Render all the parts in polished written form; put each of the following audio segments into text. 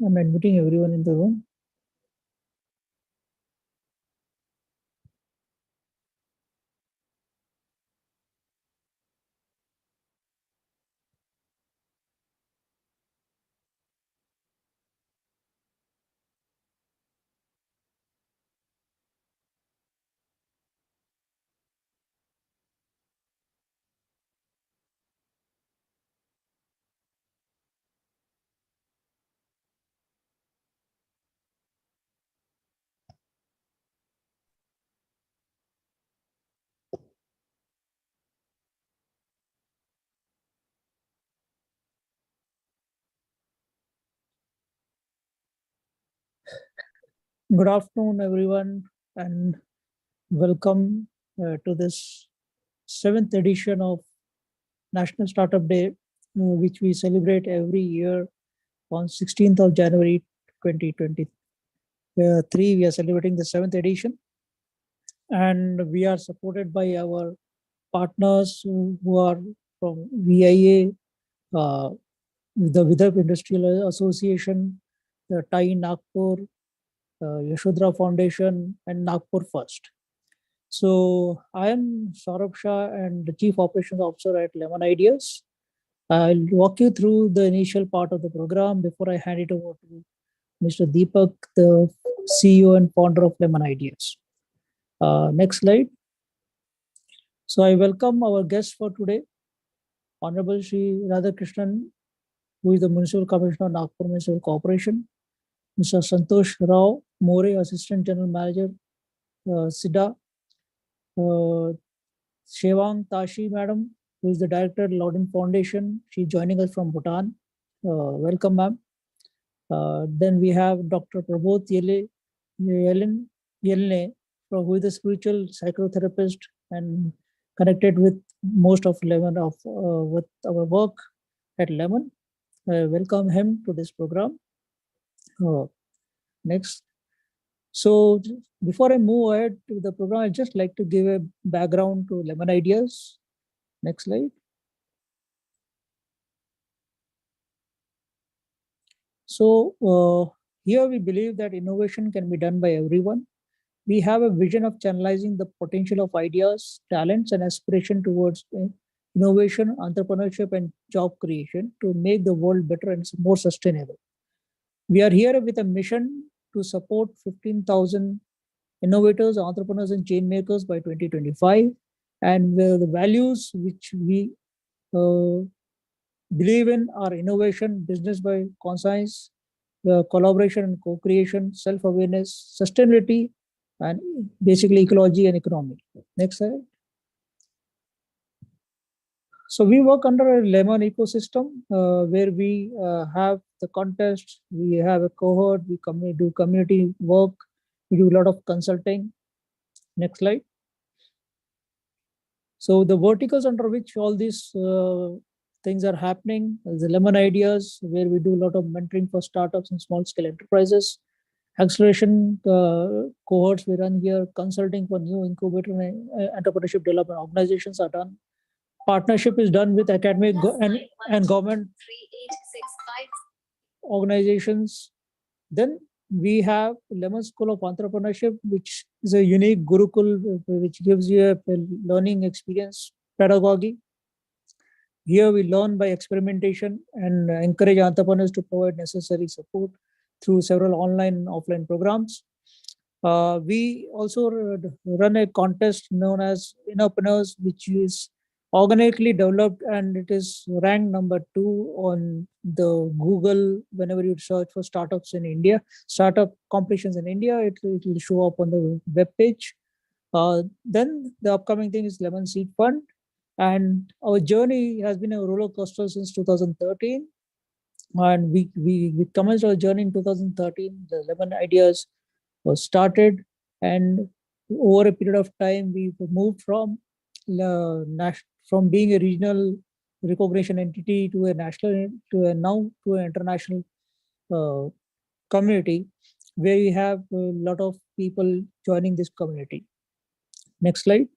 I'm admitting everyone in the room. Good afternoon, everyone, and welcome to this seventh edition of National Startup Day, which we celebrate every year on 16th of January 2023. We are celebrating the seventh edition, and we are supported by our partners who are from VIA, the Vidarbha Industrial Association, the TAI Nagpur, Yashodhara Foundation, and Nagpur First. So I am Saurabh Shah and the Chief Operations Officer at Lemon Ideas. I'll walk you through the initial part of the program before I hand it over to Mr. Deepak, the CEO and founder of Lemon Ideas. Next slide. So I welcome our guest for today, Honorable Shri Radhakrishnan, who is the Municipal Commissioner of Nagpur Municipal Corporation, Mr. Santosh Rao More, Assistant General Manager, SIDA, Tshewang Tashi, Madam, who is the Director at Loudon Foundation. She's joining us from Bhutan. Welcome, ma'am. Then we have Dr. Prabodh Yelne, who is a spiritual psychotherapist and connected with most of Lemon with our work at Lemon. Welcome him to this program. Next. So before I move ahead to the program, I'd just like to give a background to Lemon Ideas. Next slide. So here we believe that innovation can be done by everyone. We have a vision of channelizing the potential of ideas, talents, and aspiration towards innovation, entrepreneurship, and job creation to make the world better and more sustainable. We are here with a mission to support 15,000 innovators, entrepreneurs, and change makers by 2025. And the values which we believe in are innovation, business by conscience, collaboration and co-creation, self-awareness, sustainability, and basically ecology and economy. Next slide. So we work under a Lemon ecosystem where we have the contest, we have a cohort, we do community work, we do a lot of consulting. Next slide. So the verticals under which all these things are happening is the Lemon Ideas, where we do a lot of mentoring for startups and small scale enterprises. Acceleration cohorts we run here, consulting for new incubator and entrepreneurship development organizations are done. Partnership is done with academic and government organizations. Then we have Lemon School of Entrepreneurship, which is a unique Gurukul, which gives you a learning experience pedagogy. Here we learn by experimentation and encourage entrepreneurs to provide necessary support through several online and offline programs. We also run a contest known as Innopreneurs, which is organically developed and it is ranked number 2 on the Google. Whenever you search for startups in India, startup competitions in India, it will show up on the web page. Then the upcoming thing is Lemon Seed Fund. And our journey has been a roller coaster since 2013. And we commenced our journey in 2013. The Lemon Ideas was started, and over a period of time, we moved from being a regional recognition entity to a national, to an international community, where we have a lot of people joining this community. Next slide.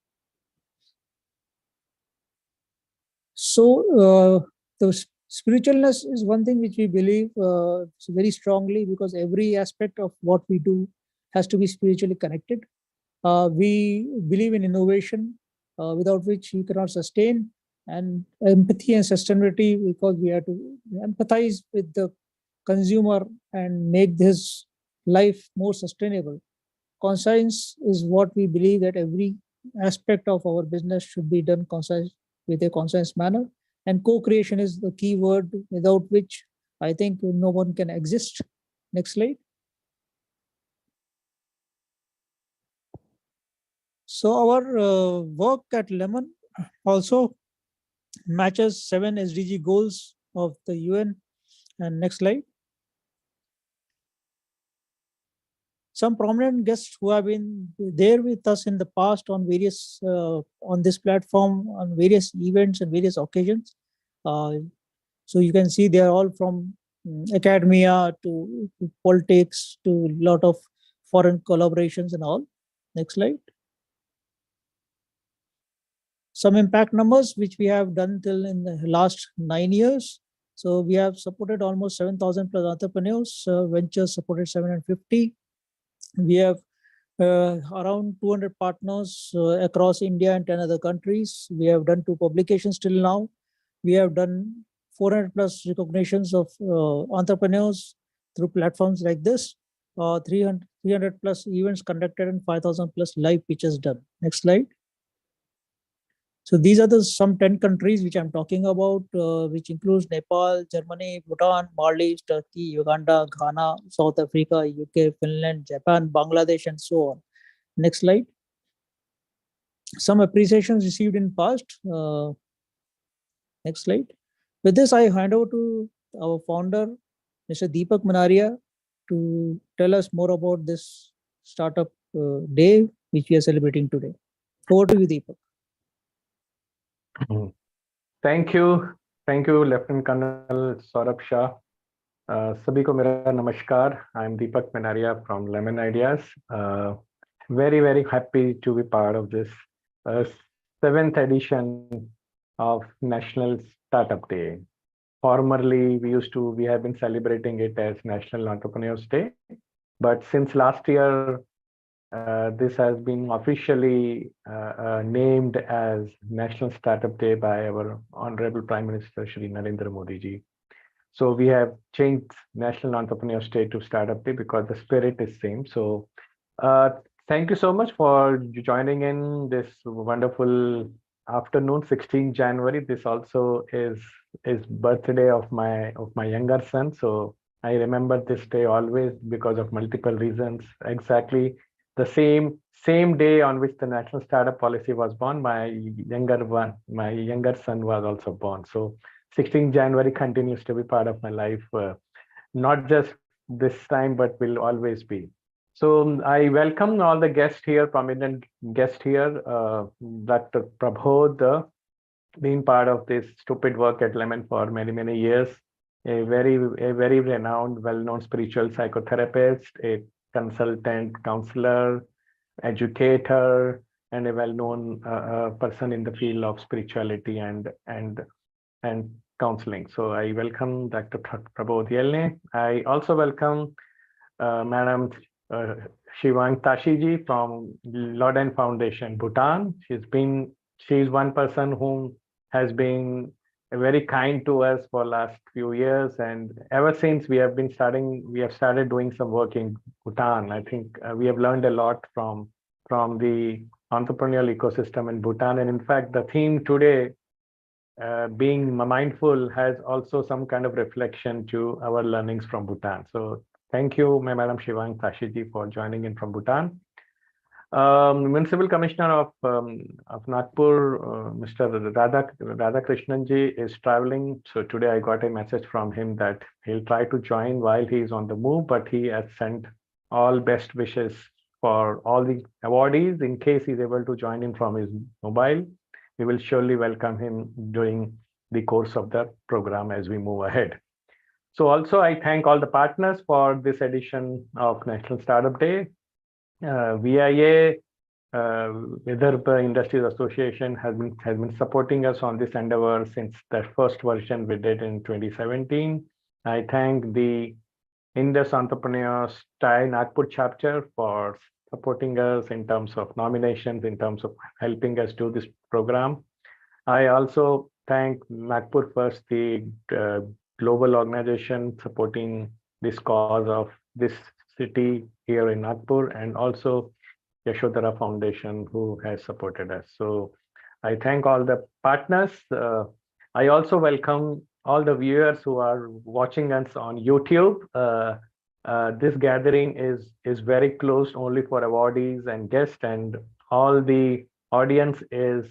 So the Spiritualness is one thing which we believe very strongly, because every aspect of what we do has to be spiritually connected. We believe in innovation, without which you cannot sustain, and empathy and sustainability, because we have to empathize with the consumer and make this life more sustainable. Conscience is what we believe, that every aspect of our business should be done conscious, with a conscious manner. And co-creation is the key word, without which I think no one can exist. Next slide. So our work at Lemon also matches 7 SDG goals of the UN. And next slide. Some prominent guests who have been there with us in the past on various on this platform, on various events and various occasions. So you can see they are all from academia to politics to a lot of foreign collaborations and all. Next slide. Some impact numbers which we have done till in the last 9 years. So we have supported almost 7,000 plus entrepreneurs, ventures supported 750. We have around 200 partners across India and 10 other countries. We have done 2 publications till now. We have done 400 plus recognitions of entrepreneurs through platforms like this. 300 plus events conducted and 5,000 plus live pitches done. Next slide. So these are the some 10 countries which I'm talking about, which includes Nepal, Germany, Bhutan, Maldives, Turkey, Uganda, Ghana, South Africa, UK, Finland, Japan, Bangladesh, and so on. Next slide. Some appreciations received in past. Next slide. With this, I hand over to our founder, Mr. Deepak Menaria, to tell us more about this startup day which we are celebrating today. Over to you, Deepak. Thank you, Lieutenant Colonel Saurabh Shah. सभी को मेरा नमस्कार. I'm Deepak Menaria from Lemon Ideas. Very happy to be part of this 7th edition of National Startup Day. Formerly, we have been celebrating it as National Entrepreneurs Day, but since last year, this has been officially named as National Startup Day by our Honorable Prime Minister Shri Narendra Modi ji. So we have changed National Entrepreneurs Day to Startup Day because the spirit is same. So thank you so much for joining in this wonderful afternoon, 16 January. This also is birthday of my younger son. So I remember this day always because of multiple reasons. Exactly the same day on which the National Startup Policy was born, my younger son was also born. So 16 January continues to be part of my life, not just this time, but will always be. So I welcome all the guests here, prominent guests here, Dr. Prabodh, being part of this stupid work at Lemon for many years, a very renowned, well-known spiritual psychotherapist, a consultant, counselor, educator, and a well-known person in the field of spirituality and counseling. So I welcome Dr. Prabodh Yelne. I also welcome Madam Tshewang Tashi ji from Loden Foundation, Bhutan. She's one person whom has been very kind to us for last few years, and ever since we have started doing some work in Bhutan. I think we have learned a lot from the entrepreneurial ecosystem in Bhutan, and in fact the theme today, being mindful, has also some kind of reflection to our learnings from Bhutan. So thank you, Madam Tshewang Tashi ji, for joining in from Bhutan. Municipal Commissioner of Nagpur, Mr. Radhakrishnan ji, is traveling. So today I got a message from him that he'll try to join while he is on the move, but he has sent all best wishes for all the awardees. In case he's able to join in from his mobile, we will surely welcome him during the course of the program as we move ahead. So also I thank all the partners for this edition of National Startup Day. VIA, Vidarbha Industries Association has been supporting us on this endeavor since the first version we did in 2017. I thank the Indus Entrepreneurs Thai Nagpur chapter for supporting us in terms of nominations, in terms of helping us do this program. I also thank Nagpur First, the global organization supporting this cause of this city here in Nagpur, and also Yashodhara Foundation, who has supported us. So I thank all the partners. I also welcome all the viewers who are watching us on YouTube. This gathering is very closed only for awardees and guests, and all the audience is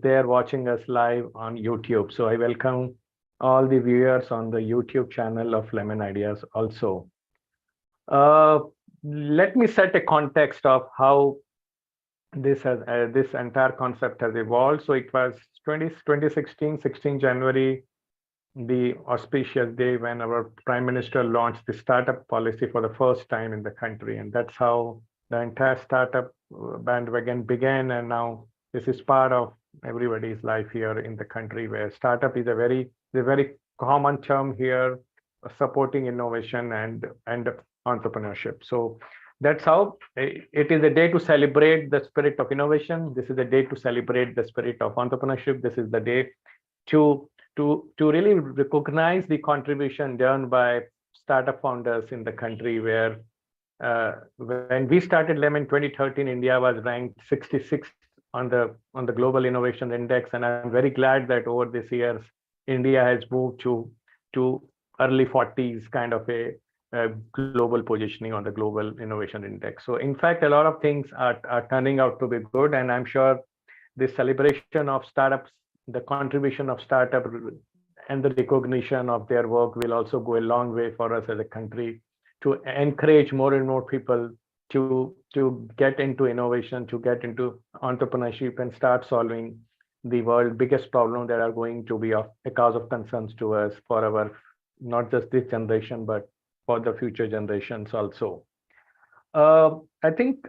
there watching us live on YouTube. So I welcome all the viewers on the YouTube channel of Lemon Ideas also. Let me set a context of how this entire concept has evolved. So it was 2016, 16 January, the auspicious day when our Prime Minister launched the startup policy for the first time in the country. And that's how the entire startup bandwagon began. And now this is part of everybody's life here in the country, where startup is a very common term here, supporting innovation and entrepreneurship. So that's how it is a day to celebrate the spirit of innovation. This is a day to celebrate the spirit of entrepreneurship. This is the day to really recognize the contribution done by startup founders in the country, where when we started Lemon 2013, India was ranked 66th on the Global Innovation Index, and I'm very glad that over these years, India has moved to early 40s kind of a global positioning on the Global Innovation Index. So in fact, a lot of things are turning out to be good, and I'm sure the celebration of startups, the contribution of startup, and the recognition of their work will also go a long way for us as a country to encourage more and more people to get into innovation, to get into entrepreneurship, and start solving the world's biggest problem that are going to be a cause of concerns to us for our, not just this generation, but for the future generations also. I think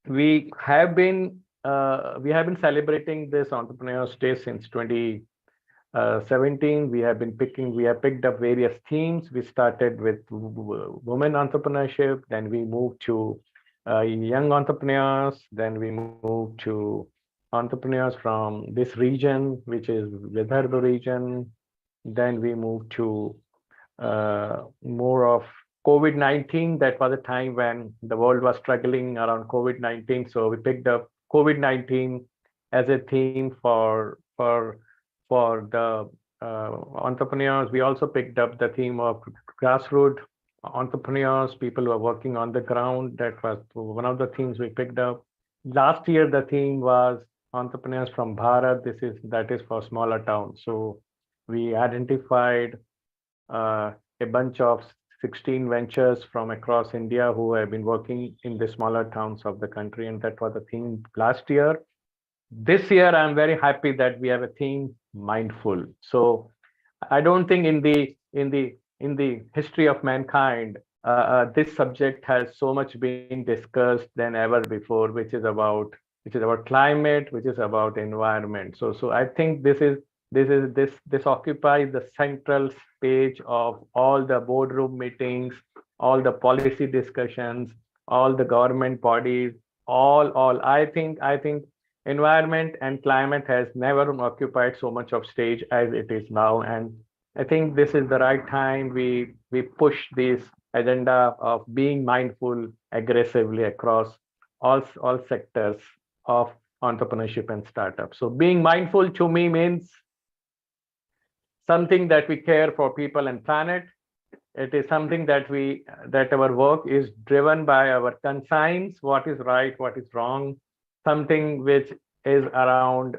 we have been celebrating this Entrepreneurs Day since 2017. We have picked up various themes. We started with women entrepreneurship, then we moved to young entrepreneurs, then we moved to entrepreneurs from this region, which is Vidarbha region. Then we moved to more of COVID-19. That was a time when the world was struggling around COVID-19. So we picked up COVID-19 as a theme for the entrepreneurs. We also picked up the theme of grassroots entrepreneurs, people who are working on the ground. That was one of the themes we picked up. Last year, the theme was entrepreneurs from Bharat. That is for smaller towns. So we identified a bunch of 16 ventures from across India who have been working in the smaller towns of the country, and that was the theme last year. This year, I'm very happy that we have a theme, mindful. So I don't think in the history of mankind, this subject has so much been discussed than ever before, which is about climate, which is about environment. So I think this occupies the central stage of all the boardroom meetings, all the policy discussions, all the government bodies, all. I think environment and climate has never occupied so much of stage as it is now, and I think this is the right time we push this agenda of being mindful aggressively across all sectors of entrepreneurship and startups. So being mindful to me means something that we care for people and planet. It is something that our work is driven by our conscience, what is right, what is wrong, something which is around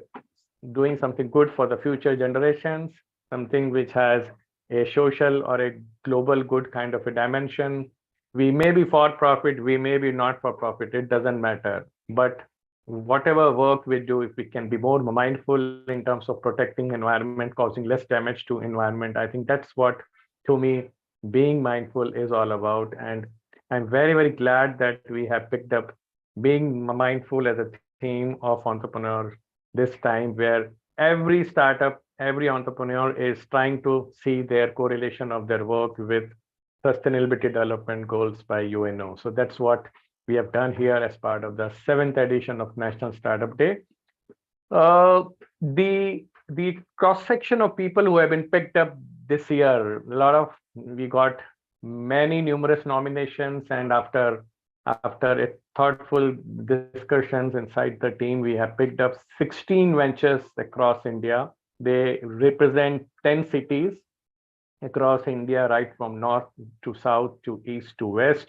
doing something good for the future generations, something which has a social or a global good kind of a dimension. We may be for profit, we may be not for profit, it doesn't matter. But whatever work we do, if we can be more mindful in terms of protecting environment, causing less damage to environment, I think that's what, to me, being mindful is all about. And I'm very, very glad that we have picked up being mindful as a theme of entrepreneur this time, where every startup, every entrepreneur is trying to see their correlation of their work with sustainability development goals by UNO. So that's what we have done here as part of the 7th edition of National Startup Day. Uh, the cross section of people who have been picked up this year, we got many numerous nominations, and after a thoughtful discussions inside the team, we have picked up 16 ventures across India. They represent 10 cities across India, right from north to south to east to west.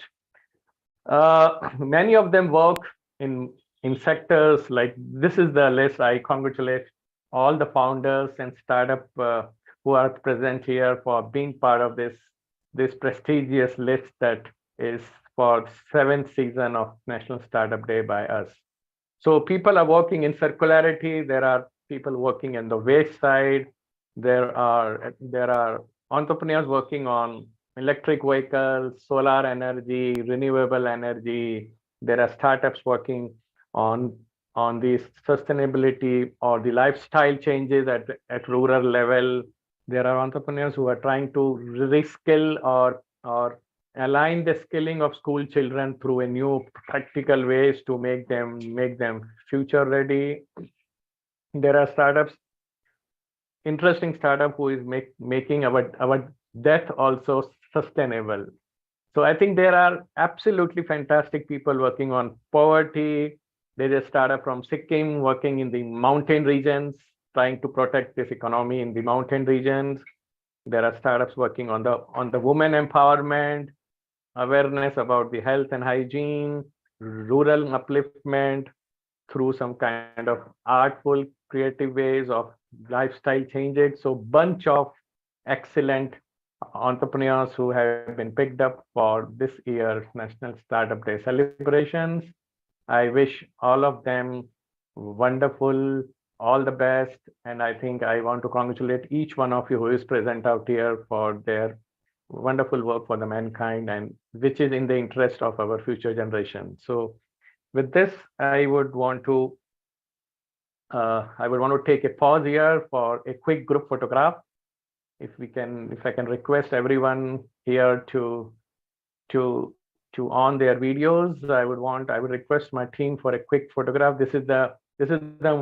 Many of them work in sectors like, this is the list. I congratulate all the founders and startup who are present here for being part of this prestigious list that is for 7th season of National Startup Day by us. So people are working in circularity. There are people working in the waste side. There are entrepreneurs working on electric vehicles, solar energy, renewable energy. There are startups working on the sustainability or the lifestyle changes at rural level. There are entrepreneurs who are trying to reskill or align the skilling of school children through a new practical ways to make them future ready. There are startups, interesting startup who is making our death also sustainable. So I think there are absolutely fantastic people working on poverty. There is a startup from Sikkim working in the mountain regions, trying to protect this economy in the mountain regions. There are startups working on the women empowerment, awareness about the health and hygiene, rural upliftment through some kind of artful, creative ways of lifestyle changes. So bunch of excellent entrepreneurs who have been picked up for this year's National Startup Day celebrations. I wish all of them wonderful, all the best. And I think I want to congratulate each one of you who is present out here for their wonderful work for the mankind, and which is in the interest of our future generation. So with this, I would want to take a pause here for a quick group photograph. If I can request everyone here to on their videos, I would request my team for a quick photograph. This is the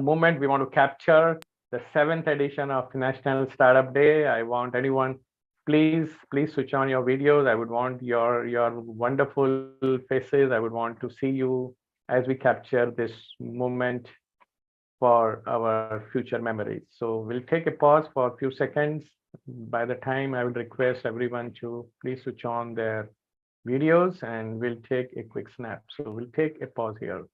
moment we want to capture, the 7th edition of National Startup Day. I want anyone, please switch on your videos. I would want your wonderful faces. I would want to see you as we capture this moment for our future memories. So we'll take a pause for a few seconds. By the time, I would request everyone to please switch on their videos, and we'll take a quick snap. So we'll take a pause here.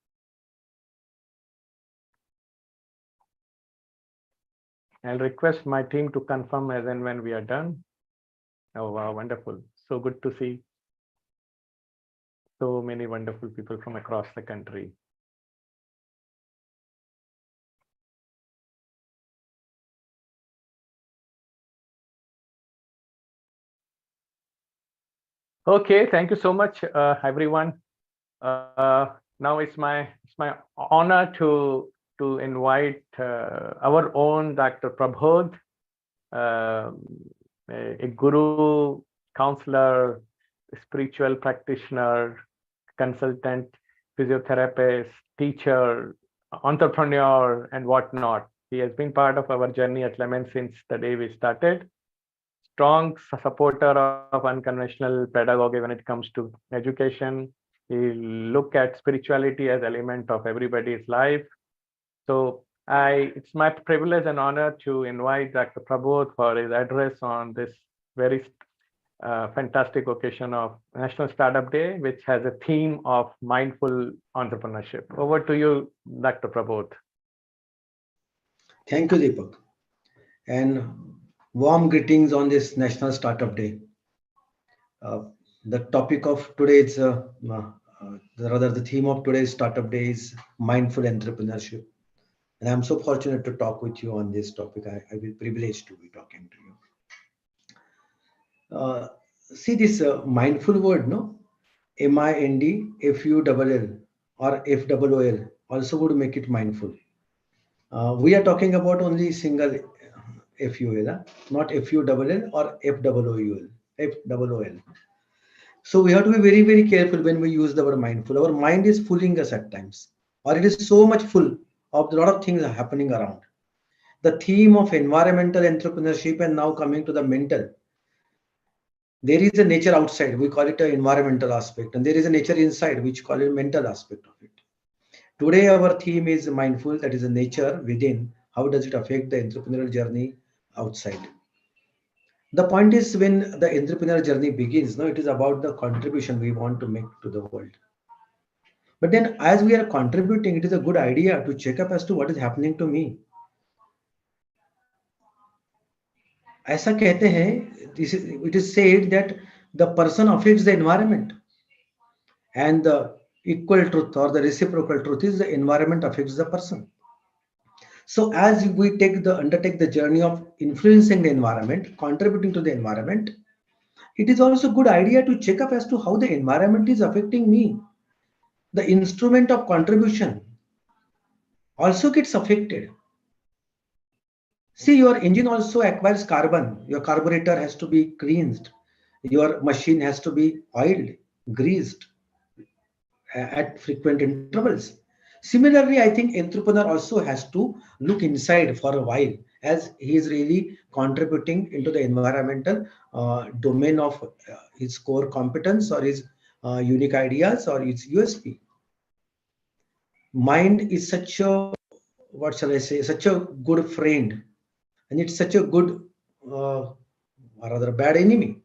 I'll request my team to confirm as and when we are done. Oh, wow, wonderful. So good to see so many wonderful people from across the country. Okay, thank you so much, everyone. Now it's my honor to invite our own Dr. Prabodh, a guru, counselor, spiritual practitioner, consultant, physiotherapist, teacher, entrepreneur, and whatnot. He has been part of our journey at Lemon since the day we started. Strong supporter of unconventional pedagogy when it comes to education. He look at spirituality as element of everybody's life. So it's my privilege and honor to invite Dr. Prabodh for his address on this very fantastic occasion of National Startup Day, which has a theme of mindful entrepreneurship. Over to you, Dr. Prabodh. Thank you, Deepak. And warm greetings on this National Startup Day. The topic of today is, the theme of today's Startup Day is mindful entrepreneurship. And I'm so fortunate to talk with you on this topic. I will privileged to be talking to you. See this mindful word, no? MIND, FULL, or FOOL also would make it mindful. We are talking about only single FUL, not FULL or FOOL. FOOL. So we have to be very, very careful when we use the word mindful. Our mind is fooling us at times, or it is so much full of a lot of things are happening around. The theme of environmental entrepreneurship, and now coming to the mental. There is a nature outside, we call it an environmental aspect, and there is a nature inside, which call it mental aspect of it. Today, our theme is mindful, that is a nature within. How does it affect the entrepreneurial journey outside? The point is, when the entrepreneurial journey begins, no, it is about the contribution we want to make to the world. But then as we are contributing, it is a good idea to check up as to what is happening to me. ऐसा कहते हैं, it is said that the person affects the environment, and the equal truth or the reciprocal truth is the environment affects the person. So as we undertake the journey of influencing the environment, contributing to the environment, it is also a good idea to check up as to how the environment is affecting me. The instrument of contribution also gets affected. See, your engine also acquires carbon. Your carburetor has to be cleansed. Your machine has to be oiled, greased at frequent intervals. Similarly, I think entrepreneur also has to look inside for a while, as he is really contributing into the environmental domain of his core competence or his unique ideas or his USP. Mind is such a, what shall I say, such a good friend, and it's such a good or rather bad enemy.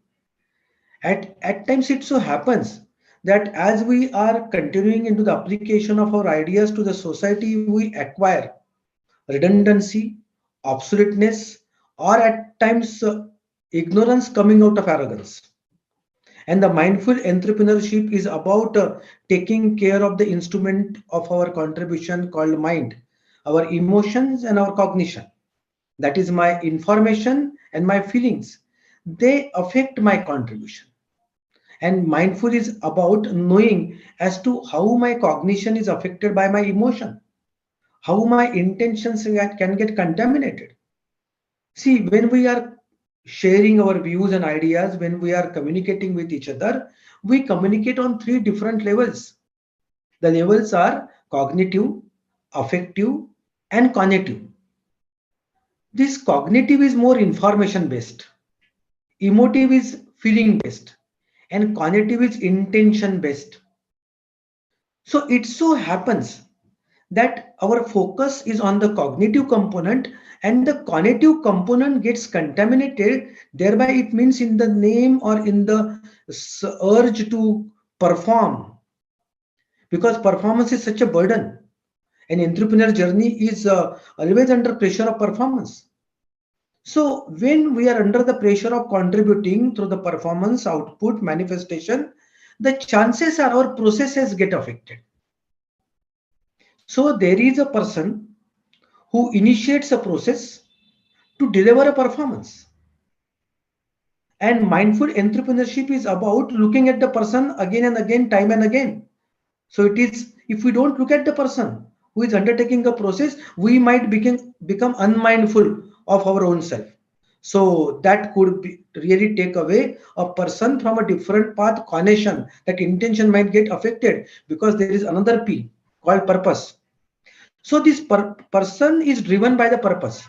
At times it so happens that as we are continuing into the application of our ideas to the society, we acquire redundancy, obsoleteness, or at times ignorance coming out of arrogance. And the mindful entrepreneurship is about taking care of the instrument of our contribution called mind, our emotions and our cognition. That is my information and my feelings. They affect my contribution. And mindful is about knowing as to how my cognition is affected by my emotion, how my intentions can get contaminated. See, when we are sharing our views and ideas, when we are communicating with each other, we communicate on 3 different levels. The levels are cognitive, affective, and cognitive. This cognitive is more information based, emotive is feeling based, and cognitive is intention based. So it so happens that our focus is on the cognitive component, and the cognitive component gets contaminated. Thereby it means in the name or in the urge to perform, because performance is such a burden. An entrepreneur journey is always under pressure of performance. So when we are under the pressure of contributing through the performance, output, manifestation, the chances are our processes get affected. So there is a person who initiates a process to deliver a performance. And mindful entrepreneurship is about looking at the person again and again, time and again. So it is, if we don't look at the person who is undertaking a process, we might become unmindful of our own self. So that could really take away a person from a different path, connection. That intention might get affected because there is another P called purpose. So this person is driven by the purpose,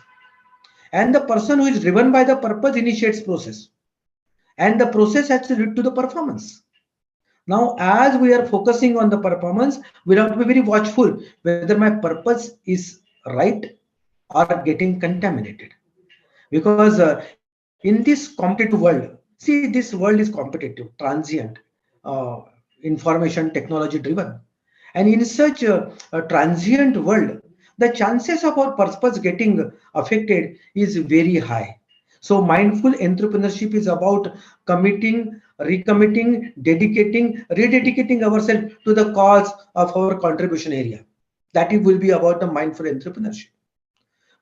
and the person who is driven by the purpose initiates process, and the process has to lead to the performance. Now, as we are focusing on the performance, we have to be very watchful whether my purpose is right or getting contaminated. Because in this competitive world, see, this world is competitive, transient, information technology driven. And in such a transient world, the chances of our purpose getting affected is very high. So mindful entrepreneurship is about committing, recommitting, dedicating, rededicating ourselves to the cause of our contribution area. That it will be about the mindful entrepreneurship.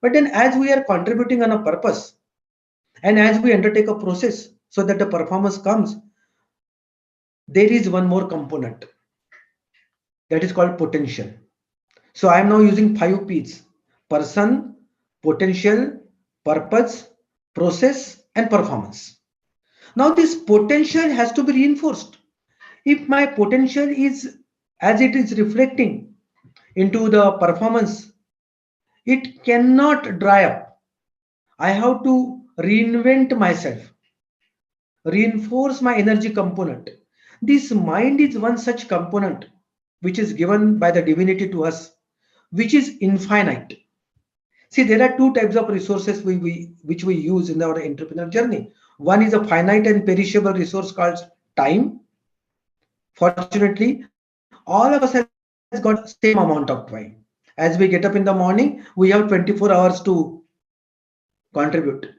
But then as we are contributing on a purpose, and as we undertake a process so that the performance comes, there is one more component. that is called potential. So I am now using 5 P's: person, potential, purpose, process, and performance. Now this potential has to be reinforced. If my potential is as it is reflecting into the performance, it cannot dry up. I have to reinvent myself, reinforce my energy component. This mind is one such component which is given by the divinity to us, which is infinite. See, there are two types of resources which we use in our entrepreneur journey. One is a finite and perishable resource called time. Fortunately, all of us has got same amount of time. As we get up in the morning, we have 24 hours to contribute.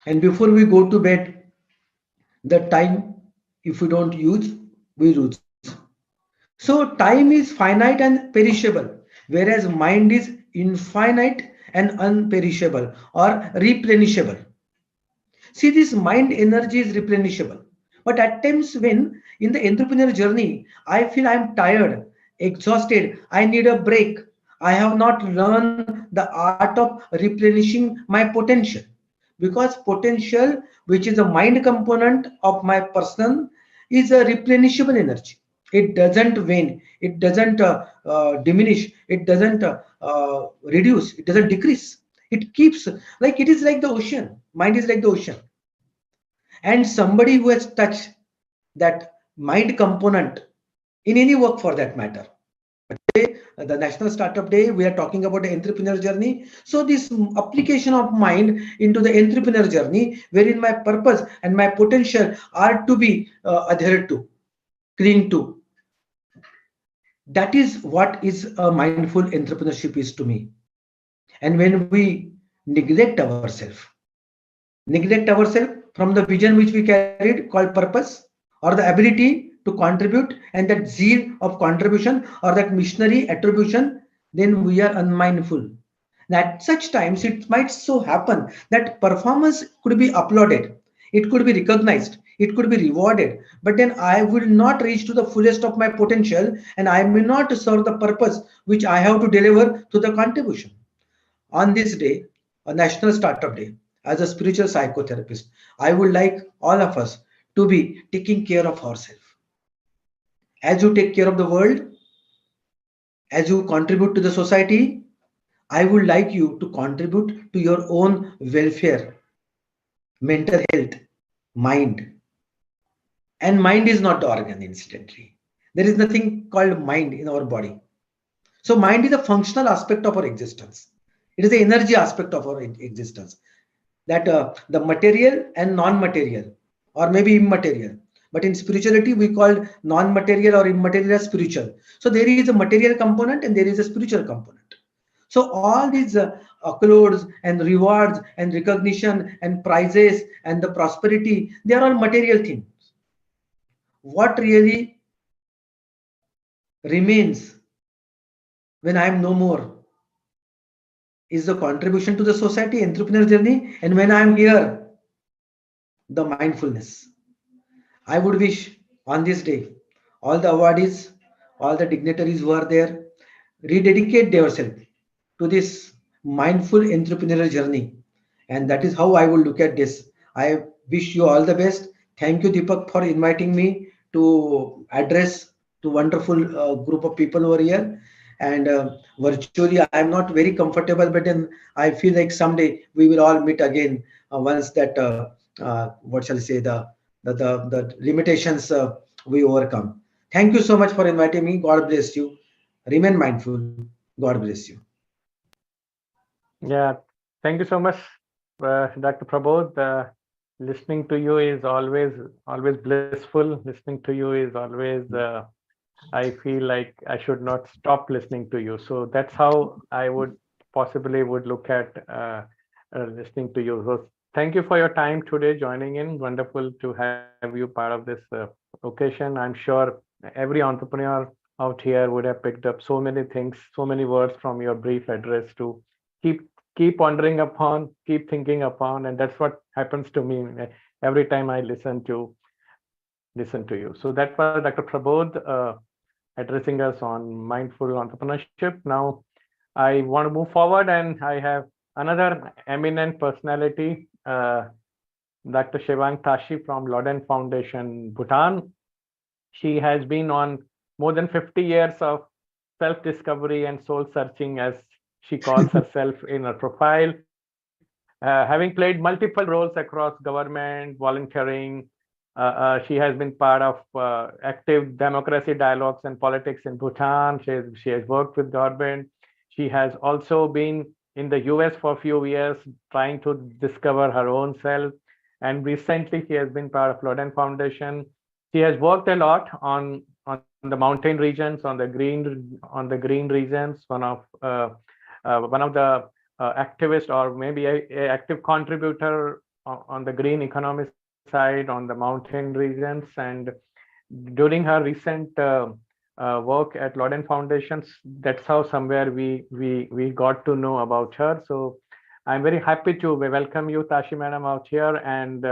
And before we go to bed, the time, if we don't use, we lose. So time is finite and perishable, whereas mind is infinite and unperishable or replenishable. See, this mind energy is replenishable. But at times when in the entrepreneur journey, I feel I'm tired, exhausted, I need a break. I have not learned the art of replenishing my potential. Because potential, which is a mind component of my person, is a replenishable energy. It doesn't wane, it doesn't diminish, it doesn't reduce, it doesn't decrease. It keeps, like it is like the ocean. Mind is like the ocean, and somebody who has touched that mind component in any work for that matter. The National Startup Day, we are talking about the entrepreneur journey. So this application of mind into the entrepreneur journey, wherein my purpose and my potential are to be adhered to, cling to. That is what is a mindful entrepreneurship is to me. And when we neglect ourselves from the vision which we carried called purpose, or the ability to contribute, and that zeal of contribution or that missionary attribution, then we are unmindful. And at such times it might so happen that performance could be applauded, it could be recognized, it could be rewarded, but then I will not reach to the fullest of my potential, and I may not serve the purpose which I have to deliver to the contribution. On this day, a National Startup Day, as a spiritual psychotherapist, I would like all of us to be taking care of ourselves. As you take care of the world, as you contribute to the society, I would like you to contribute to your own welfare, mental health, mind. And mind is not the organ, incidentally. There is nothing called mind in our body. So mind is a functional aspect of our existence. It is the energy aspect of our existence. That the material and non-material, or maybe immaterial. But in spirituality, we call non-material or immaterial as spiritual. So there is a material component and there is a spiritual component. So all these accolades and rewards and recognition and prizes and the prosperity, they are all material things. What really remains when I am no more is the contribution to the society, entrepreneur journey, and when I am here, the mindfulness. I would wish on this day, all the awardees, all the dignitaries who are there, rededicate themselves to this mindful entrepreneurial journey. And that is how I will look at this. I wish you all the best. Thank you, Deepak, for inviting me to address to wonderful group of people over here. And virtually, I am not very comfortable, but then I feel like someday we will all meet again once that, what shall I say, the limitations we overcome. Thank you so much for inviting me. God bless you. Remain mindful. God bless you. Yeah, thank you so much, Dr. Prabodh. Listening to you is always blissful. Listening to you is always I feel like I should not stop listening to you. So that's how I would possibly would look at listening to you. So thank you for your time today, joining in. Wonderful to have you part of this occasion. I'm sure every entrepreneur out here would have picked up so many things, so many words from your brief address to keep keep pondering upon, keep thinking upon, and that's what happens to me every time I listen to you. So that was Dr. Prabodh. addressing us on mindful entrepreneurship. Now, I want to move forward, and I have another eminent personality, Dr. Tshewang Tashi from Loden Foundation, Bhutan. She has been on more than 50 years of self-discovery and soul searching, as she calls herself in her profile, having played multiple roles across government, volunteering. She has been part of active democracy dialogues and politics in Bhutan. She has worked with government. She has also been in the US for a few years, trying to discover her own self. And recently, she has been part of Loden Foundation. She has worked a lot on the mountain regions, on the green regions. One of the activist, or maybe a active contributor on the green economy side, on the mountain regions. And during her recent work at Loden Foundations, that's how somewhere we got to know about her. So I'm very happy to welcome you, Tashi Madam, out here. And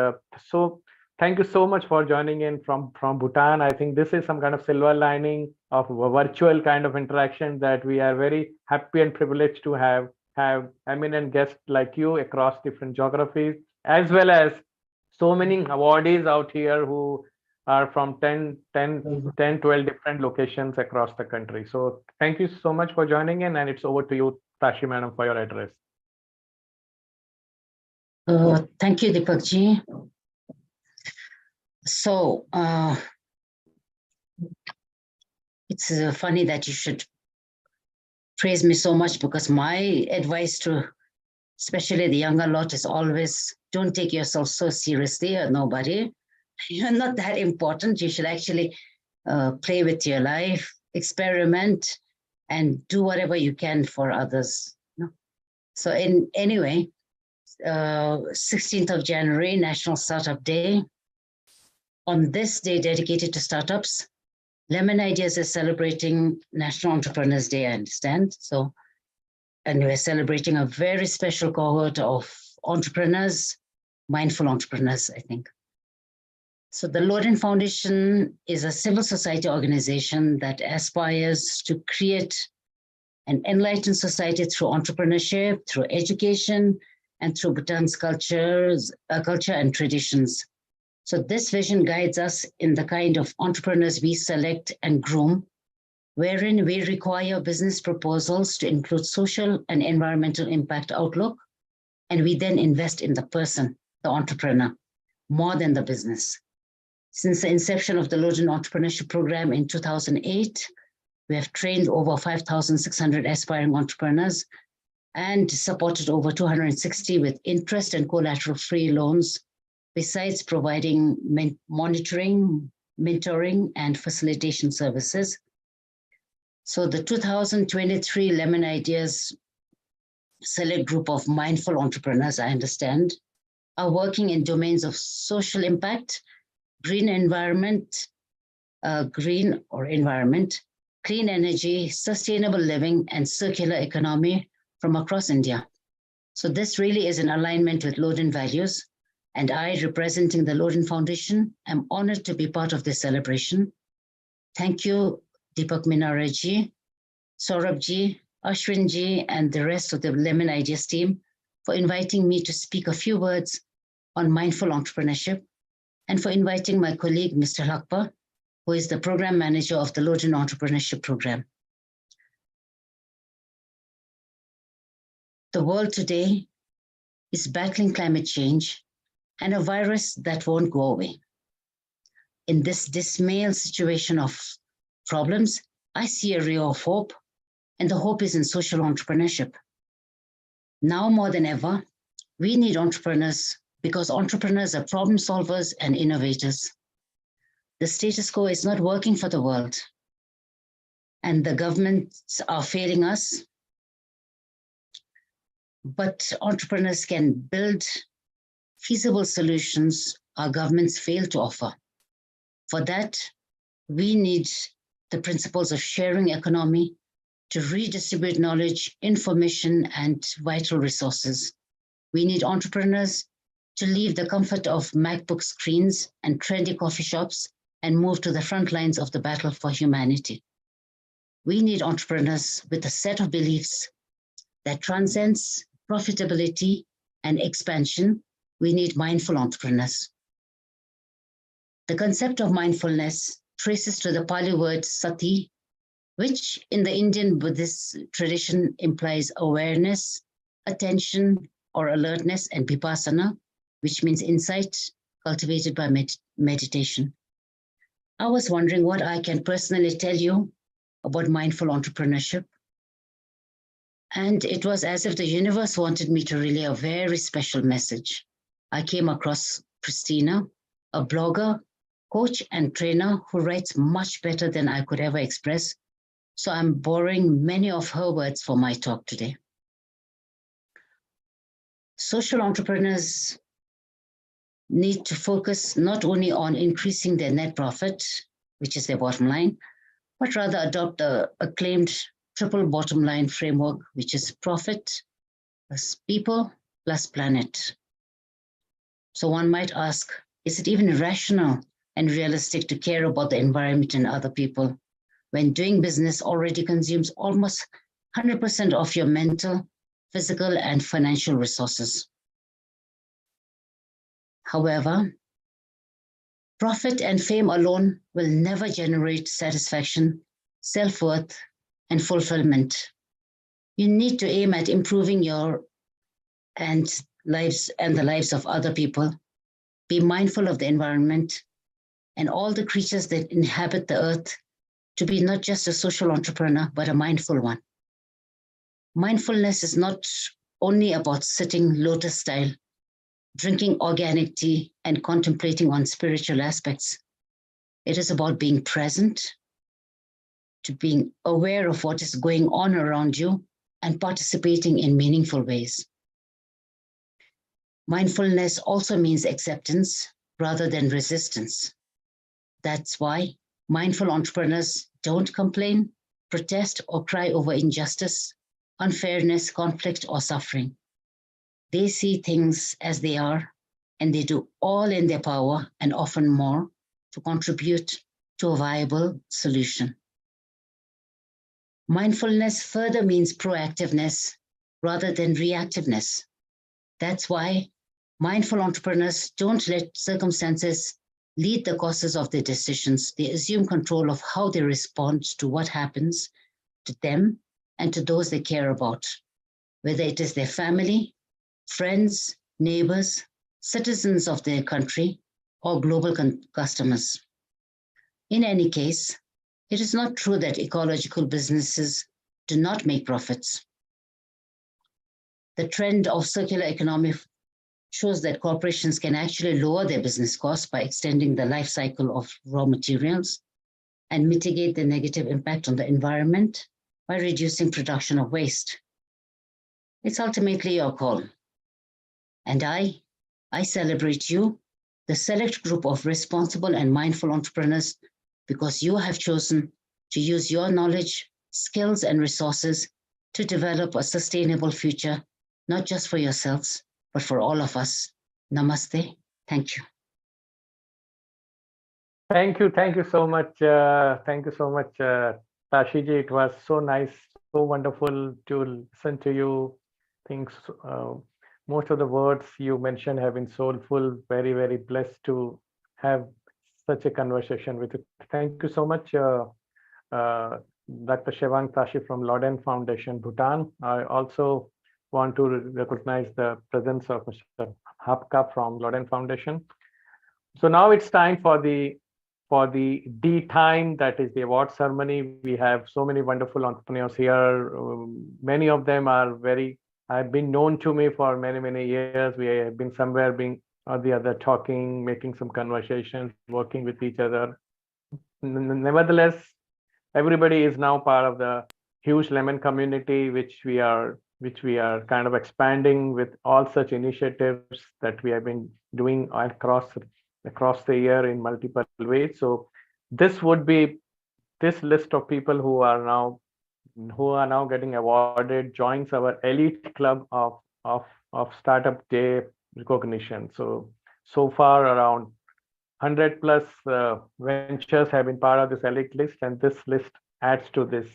so thank you so much for joining in from Bhutan. I think this is some kind of silver lining of a virtual kind of interaction, that we are very happy and privileged to have eminent guests like you across different geographies, as well as so many awardees out here who are from 10, 12 different locations across the country. So thank you so much for joining in, and it's over to you, Tashi Madam, for your address. Thank you, Deepak ji. So it's funny that you should praise me so much, because my advice to especially the younger lot is always, don't take yourself so seriously, or nobody. You're not that important. You should actually play with your life, experiment, and do whatever you can for others. So anyway, 16th of January, National Startup Day. On this day dedicated to startups, Lemon Ideas is celebrating National Entrepreneurs Day, I understand. So, and we're celebrating a very special cohort of entrepreneurs, mindful entrepreneurs, I think. So the Loden Foundation is a civil society organization that aspires to create an enlightened society through entrepreneurship, through education, and through Bhutan's culture and traditions. So this vision guides us in the kind of entrepreneurs we select and groom, wherein we require business proposals to include social and environmental impact outlook, and we then invest in the person, the entrepreneur, more than the business. Since the inception of the Loden Entrepreneurship Program in 2008, we have trained over 5,600 aspiring entrepreneurs and supported over 260 with interest and collateral-free loans, besides providing monitoring, mentoring, and facilitation services. So the 2023 Lemon Ideas select group of mindful entrepreneurs, I understand, are working in domains of social impact, green environment, clean energy, sustainable living, and circular economy from across India. So this really is in alignment with Loden values. And I, representing the Loden Foundation, am honored to be part of this celebration. Thank you, Deepak Menaria ji, Saurabh ji, Ashwin ji, and the rest of the Lemon Ideas team for inviting me to speak a few words on mindful entrepreneurship, and for inviting my colleague, Mr. Lakpa, who is the program manager of the Loden Entrepreneurship Program. The world today is battling climate change and a virus that won't go away. In this dismal situation of problems, I see a ray of hope, and the hope is in social entrepreneurship. Now more than ever, we need entrepreneurs, because entrepreneurs are problem solvers and innovators. The status quo is not working for the world, and the governments are failing us. But entrepreneurs can build feasible solutions our governments fail to offer. For that, we need the principles of sharing economy to redistribute knowledge, information, and vital resources. We need entrepreneurs to leave the comfort of MacBook screens and trendy coffee shops and move to the front lines of the battle for humanity. we need entrepreneurs with a set of beliefs that transcends profitability and expansion. We need mindful entrepreneurs. The concept of mindfulness traces to the Pali word sati, which in the Indian Buddhist tradition implies awareness, attention or alertness, and vipassana, which means insight cultivated by meditation. I was wondering what I can personally tell you about mindful entrepreneurship. And it was as if the universe wanted me to relay a very special message. I came across Christina, a blogger, coach, and trainer who writes much better than I could ever express. So I'm borrowing many of her words for my talk today. Social entrepreneurs need to focus not only on increasing their net profit, which is their bottom line, but rather adopt the acclaimed triple bottom line framework, which is profit plus people plus planet. So one might ask, is it even rational and realistic to care about the environment and other people when doing business already consumes almost 100% of your mental, physical, and financial resources? However, profit and fame alone will never generate satisfaction, self-worth, and fulfillment. You need to aim at improving your lives and the lives of other people. Be mindful of the environment and all the creatures that inhabit the earth, to be not just a social entrepreneur, but a mindful one. Mindfulness is not only about sitting lotus style, drinking organic tea, and contemplating on spiritual aspects. It is about being present, to being aware of what is going on around you and participating in meaningful ways. Mindfulness also means acceptance rather than resistance. That's why mindful entrepreneurs don't complain, protest, or cry over injustice, unfairness, conflict, or suffering. They see things as they are, and they do all in their power and often more to contribute to a viable solution. Mindfulness further means proactiveness rather than reactiveness. That's why mindful entrepreneurs don't let circumstances lead the courses of their decisions. They assume control of how they respond to what happens to them and to those they care about, whether it is their family, friends, neighbors, citizens of their country, or global customers. In any case, it is not true that ecological businesses do not make profits. The trend of circular economy shows that corporations can actually lower their business costs by extending the life cycle of raw materials and mitigate the negative impact on the environment by reducing production of waste. It's ultimately your call. And I celebrate you, the select group of responsible and mindful entrepreneurs, because you have chosen to use your knowledge, skills, and resources to develop a sustainable future, not just for yourselves, but for all of us. Namaste. Thank you. Thank you so much. Thank you so much, Tashi ji. It was so nice, so wonderful to listen to you. Things, most of the words you mentioned have been soulful. Very, very blessed to have such a conversation with you. Thank you so much, Dr. Tshewang Tashi from Loden Foundation, Bhutan. I also want to recognize the presence of Mr. Hapka from Loden Foundation. So now it's time for the D time, that is the award ceremony. We have so many wonderful entrepreneurs here. Many of them have been known to me for many, many years. We have been somewhere being or the other talking, making some conversations, working with each other. Nevertheless, everybody is now part of the huge Lemon community, which we are kind of expanding with all such initiatives that we have been doing across the year in multiple ways. So this list of people who are now getting awarded joins our elite club of Startup Day recognition. So far around 100 plus ventures have been part of this elite list, and this list adds to this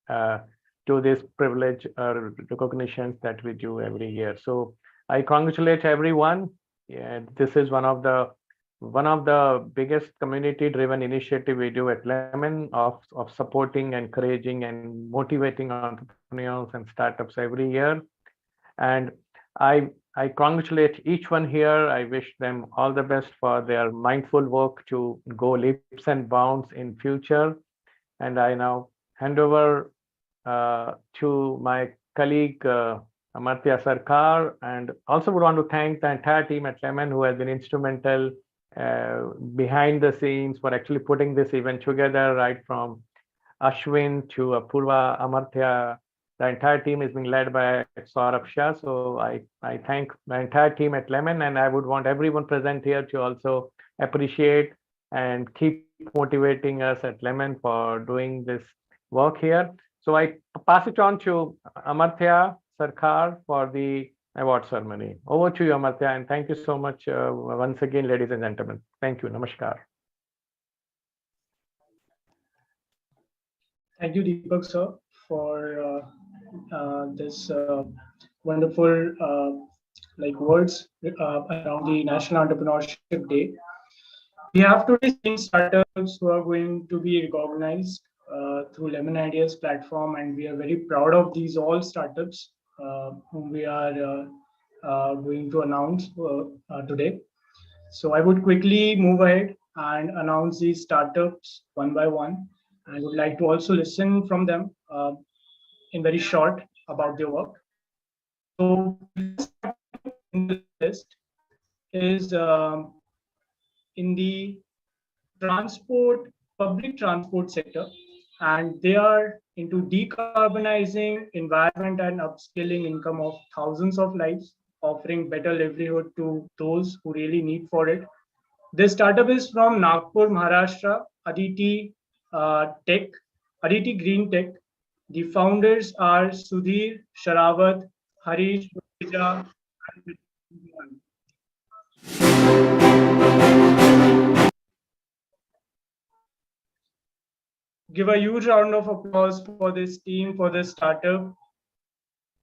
to this privilege or recognitions that we do every year. So I congratulate everyone. Yeah, this is one of the biggest community-driven initiative we do at Lemon of supporting, encouraging, and motivating entrepreneurs and startups every year. And I congratulate each one here. I wish them all the best for their mindful work to go leaps and bounds in future. And I now hand over to my colleague Amartya Sarkar, and also would want to thank the entire team at Lemon who has been instrumental behind the scenes for actually putting this event together, right from Ashwin to Apurva, Amartya. The entire team is being led by Saurabh Shah. So I thank the entire team at Lemon, and I would want everyone present here to also appreciate and keep motivating us at Lemon for doing this work here. So I pass it on to Amartya Sarkar for the award ceremony. Over to you, Amartya, and thank you so much once again, ladies and gentlemen. Thank you. Namaskar. Thank you, Deepak sir, for this wonderful words around the National Entrepreneurship Day. We have today seen startups who are going to be recognized through Lemon Ideas platform, and we are very proud of these all startups whom we are going to announce today. So I would quickly move ahead and announce these startups one by one. I would like to also listen from them in very short about their work. So in the list is in the public transport sector, and they are into decarbonizing environment and upskilling income of thousands of lives, offering better livelihood to those who really need for it. This startup is from Nagpur, Maharashtra, Aditi Green Tech. The founders are Sudhir Sharawat, Harish Puja, give a huge round of applause for this team, for this startup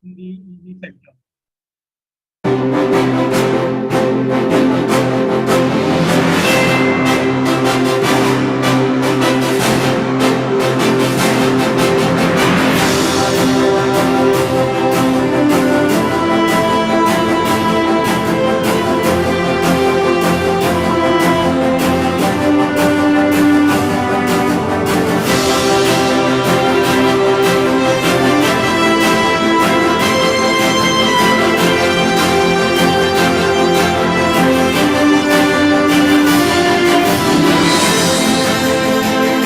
in the EV sector.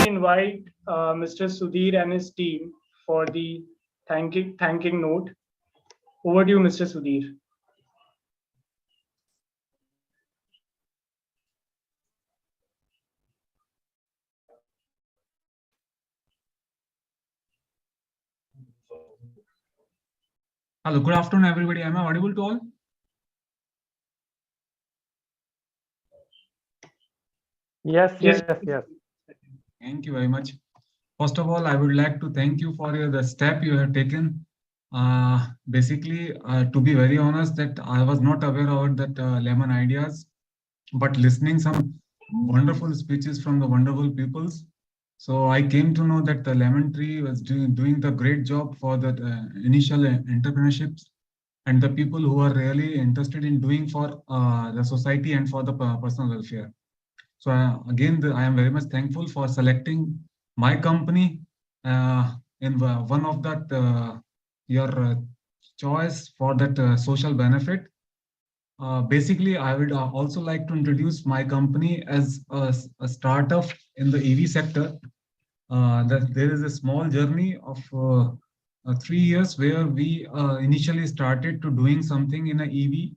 Invite Mr. Sudhir and his team for the thanking note. Over to you, Mr. Sudhir. Hello, good afternoon, everybody. Am I audible to all? Yes. Thank you very much. First of all, I would like to thank you for the step you have taken. Basically, to be very honest, that I was not aware of that Lemon Ideas, but listening some wonderful speeches from the wonderful peoples. So I came to know that the Lemon Tree was doing the great job for the initial entrepreneurships and the people who are really interested in doing for the society and for the personal welfare. So again, I am very much thankful for selecting my company in one of that your choice for that social benefit. Basically, I would also like to introduce my company as a startup in the EV sector. That there is a small journey of 3 years where we initially started to doing something in a EV,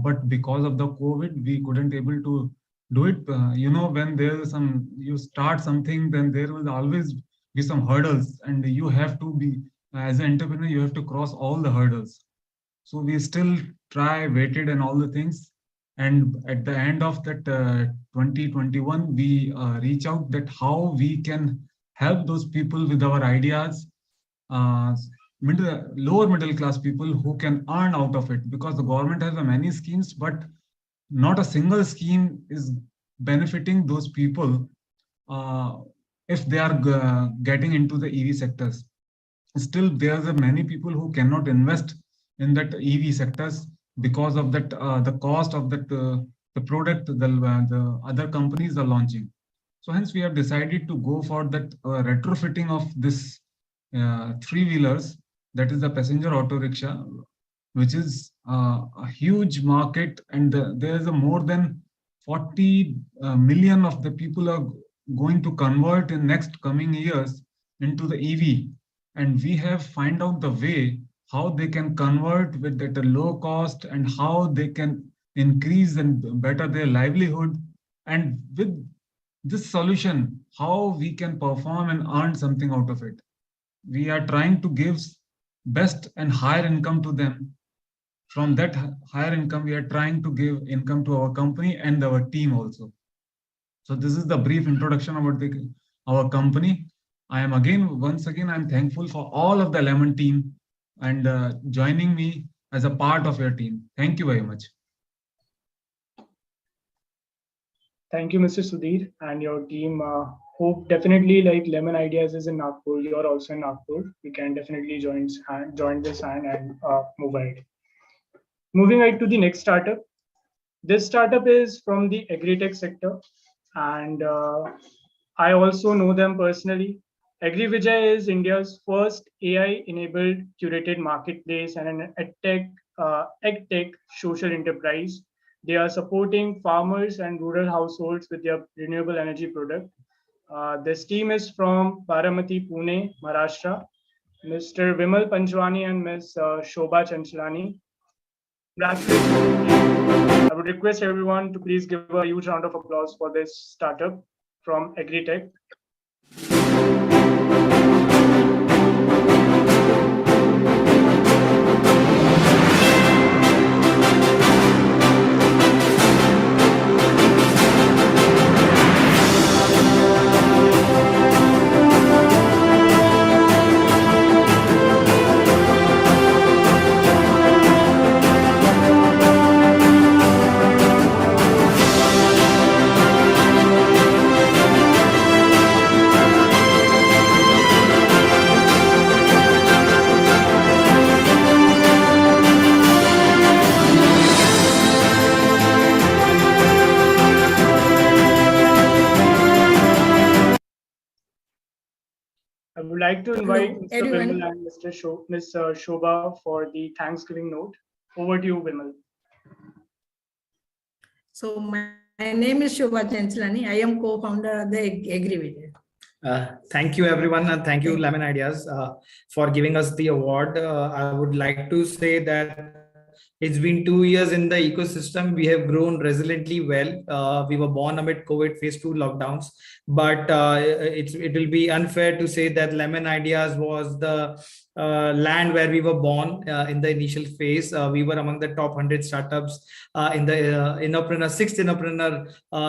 but because of the COVID, we couldn't able to do it. When there is you start something, then there will always be some hurdles, and you have to be, as an entrepreneur, you have to cross all the hurdles. So we still waited and all the things. And at the end of that 2021, we reach out that how we can help those people with our ideas lower middle class people who can earn out of it, because the government has many schemes, but not a single scheme is benefiting those people if they are getting into the EV sectors. Still, there are many people who cannot invest in that EV sectors because of that the cost of that the product the other companies are launching. So hence we have decided to go for that retrofitting of this three-wheelers, that is the passenger auto rickshaw, which is a huge market, and there is a more than 40 million of the people are going to convert in next coming years into the EV, and we have find out the way how they can convert with at a low cost and how they can increase and better their livelihood, and with this solution how we can perform and earn something out of it. We are trying to give best and higher income to them. From that higher income, we are trying to give income to our company and our team also. So this is the brief introduction about our company. I am once again, I'm thankful for all of the Lemon team and joining me as a part of your team. Thank you very much. Thank you, Mr. Sudhir and your team. Hope definitely like Lemon Ideas is in Nagpur. You're also in Nagpur. We can definitely join this hand and move ahead. Moving ahead to the next startup. This startup is from the agri-tech sector, and I also know them personally. AgriVijay is India's first AI-enabled curated marketplace and an edtech social enterprise. They are supporting farmers and rural households with their renewable energy product. This team is from Baramati, Pune, Maharashtra. Mr. Vimal Panchwani and Ms. Shobha Chanchalani. I would request everyone to please give a huge round of applause for this startup from AgriTech. I would like to invite Mr. Vimal and Ms. Shobha for the Thanksgiving note. Over to you, Vimal. So my name is Shobha Chanchalani. I am co-founder of the AgriVijay. Thank you, everyone, and thank you, Lemon Ideas, for giving us the award. I would like to say that it's been 2 years in the ecosystem. We have grown resiliently well. We were born amid COVID phase 2 lockdowns, but it will be unfair to say that Lemon Ideas was the land where we were born in the initial phase. We were among the top 100 startups in the sixth Innopreneur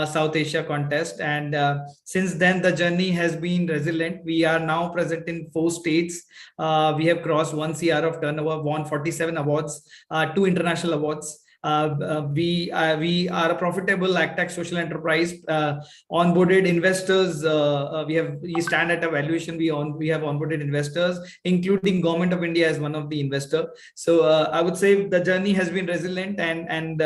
South Asia contest. And since then, the journey has been resilient. We are now present in 4 states. We have crossed 1 CR of turnover, won 47 awards, 2 international awards. We are a profitable agtech social enterprise, onboarded investors. We stand at a valuation. We have onboarded investors, including Government of India as one of the investor. So I would say the journey has been resilient, and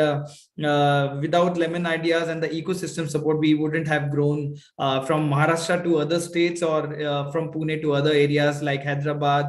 without Lemon Ideas and the ecosystem support, we wouldn't have grown from Maharashtra to other states, or from Pune to other areas like Hyderabad,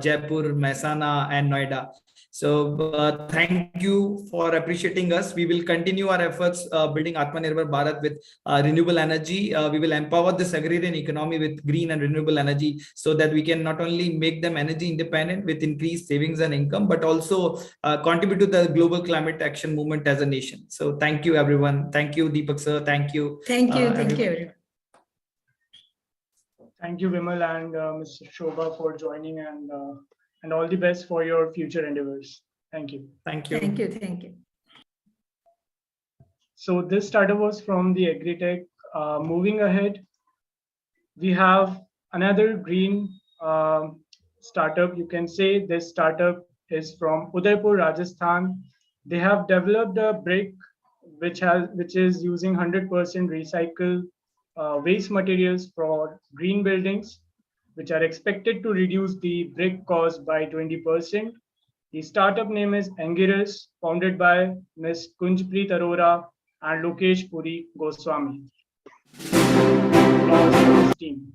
Jaipur, Mehsana, and Noida. So thank you for appreciating us. We will continue our efforts building Atmanirbhar Bharat with renewable energy. We will empower this agrarian economy with green and renewable energy, so that we can not only make them energy independent with increased savings and income, but also contribute to the global climate action movement as a nation. So thank you, everyone. Thank you, Deepak sir. Thank you. Thank you. Thank you, everyone. Thank you, Vimal and Mr. Shobha, for joining, and all the best for your future endeavors. Thank you. Thank you. Thank you. Thank you. So this startup was from the AgriTech. Moving ahead, we have another green startup. You can say this startup is from Udaipur, Rajasthan. They have developed a brick which is using 100% recycled waste materials for green buildings, which are expected to reduce the brick cost by 20%. The startup name is Angiras, founded by Ms. Kunjpreet Arora and Lokesh Puri Goswami. Applause for this team.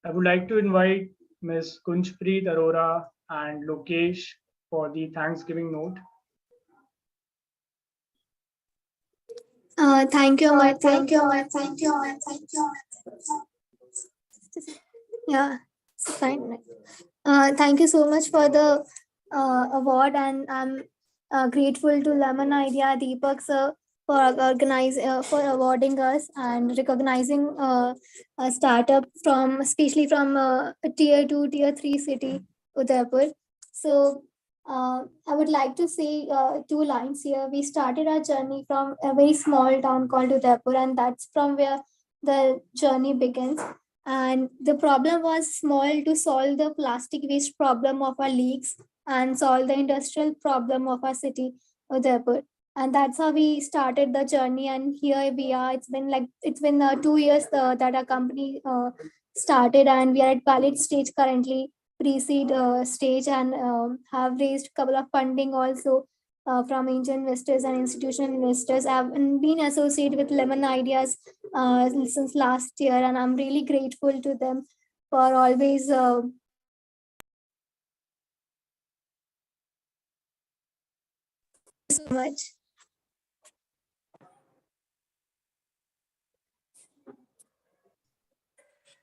I would like to invite Ms. Kunjpreet Arora and Lokesh for the Thanksgiving note. Thank you, Amartya. Yeah, it's fine. Thank you so much for the award, and I'm grateful to Lemon Idea, Deepak sir, for awarding us and recognizing a startup from, especially from a tier 2, tier 3 city, Udaipur. So I would like to say 2 lines here. We started our journey from a very small town called Udaipur, and that's from where the journey begins. And the problem was small: to solve the plastic waste problem of our leaks and solve the industrial problem of our city, Udaipur. And that's how we started the journey. And here we are. It's been 2 years that our company started, and we are at pilot stage currently, pre-seed stage, and have raised a couple of funding also from angel investors and institutional investors. I've been associated with Lemon Ideas since last year, and I'm really grateful to them for always so much.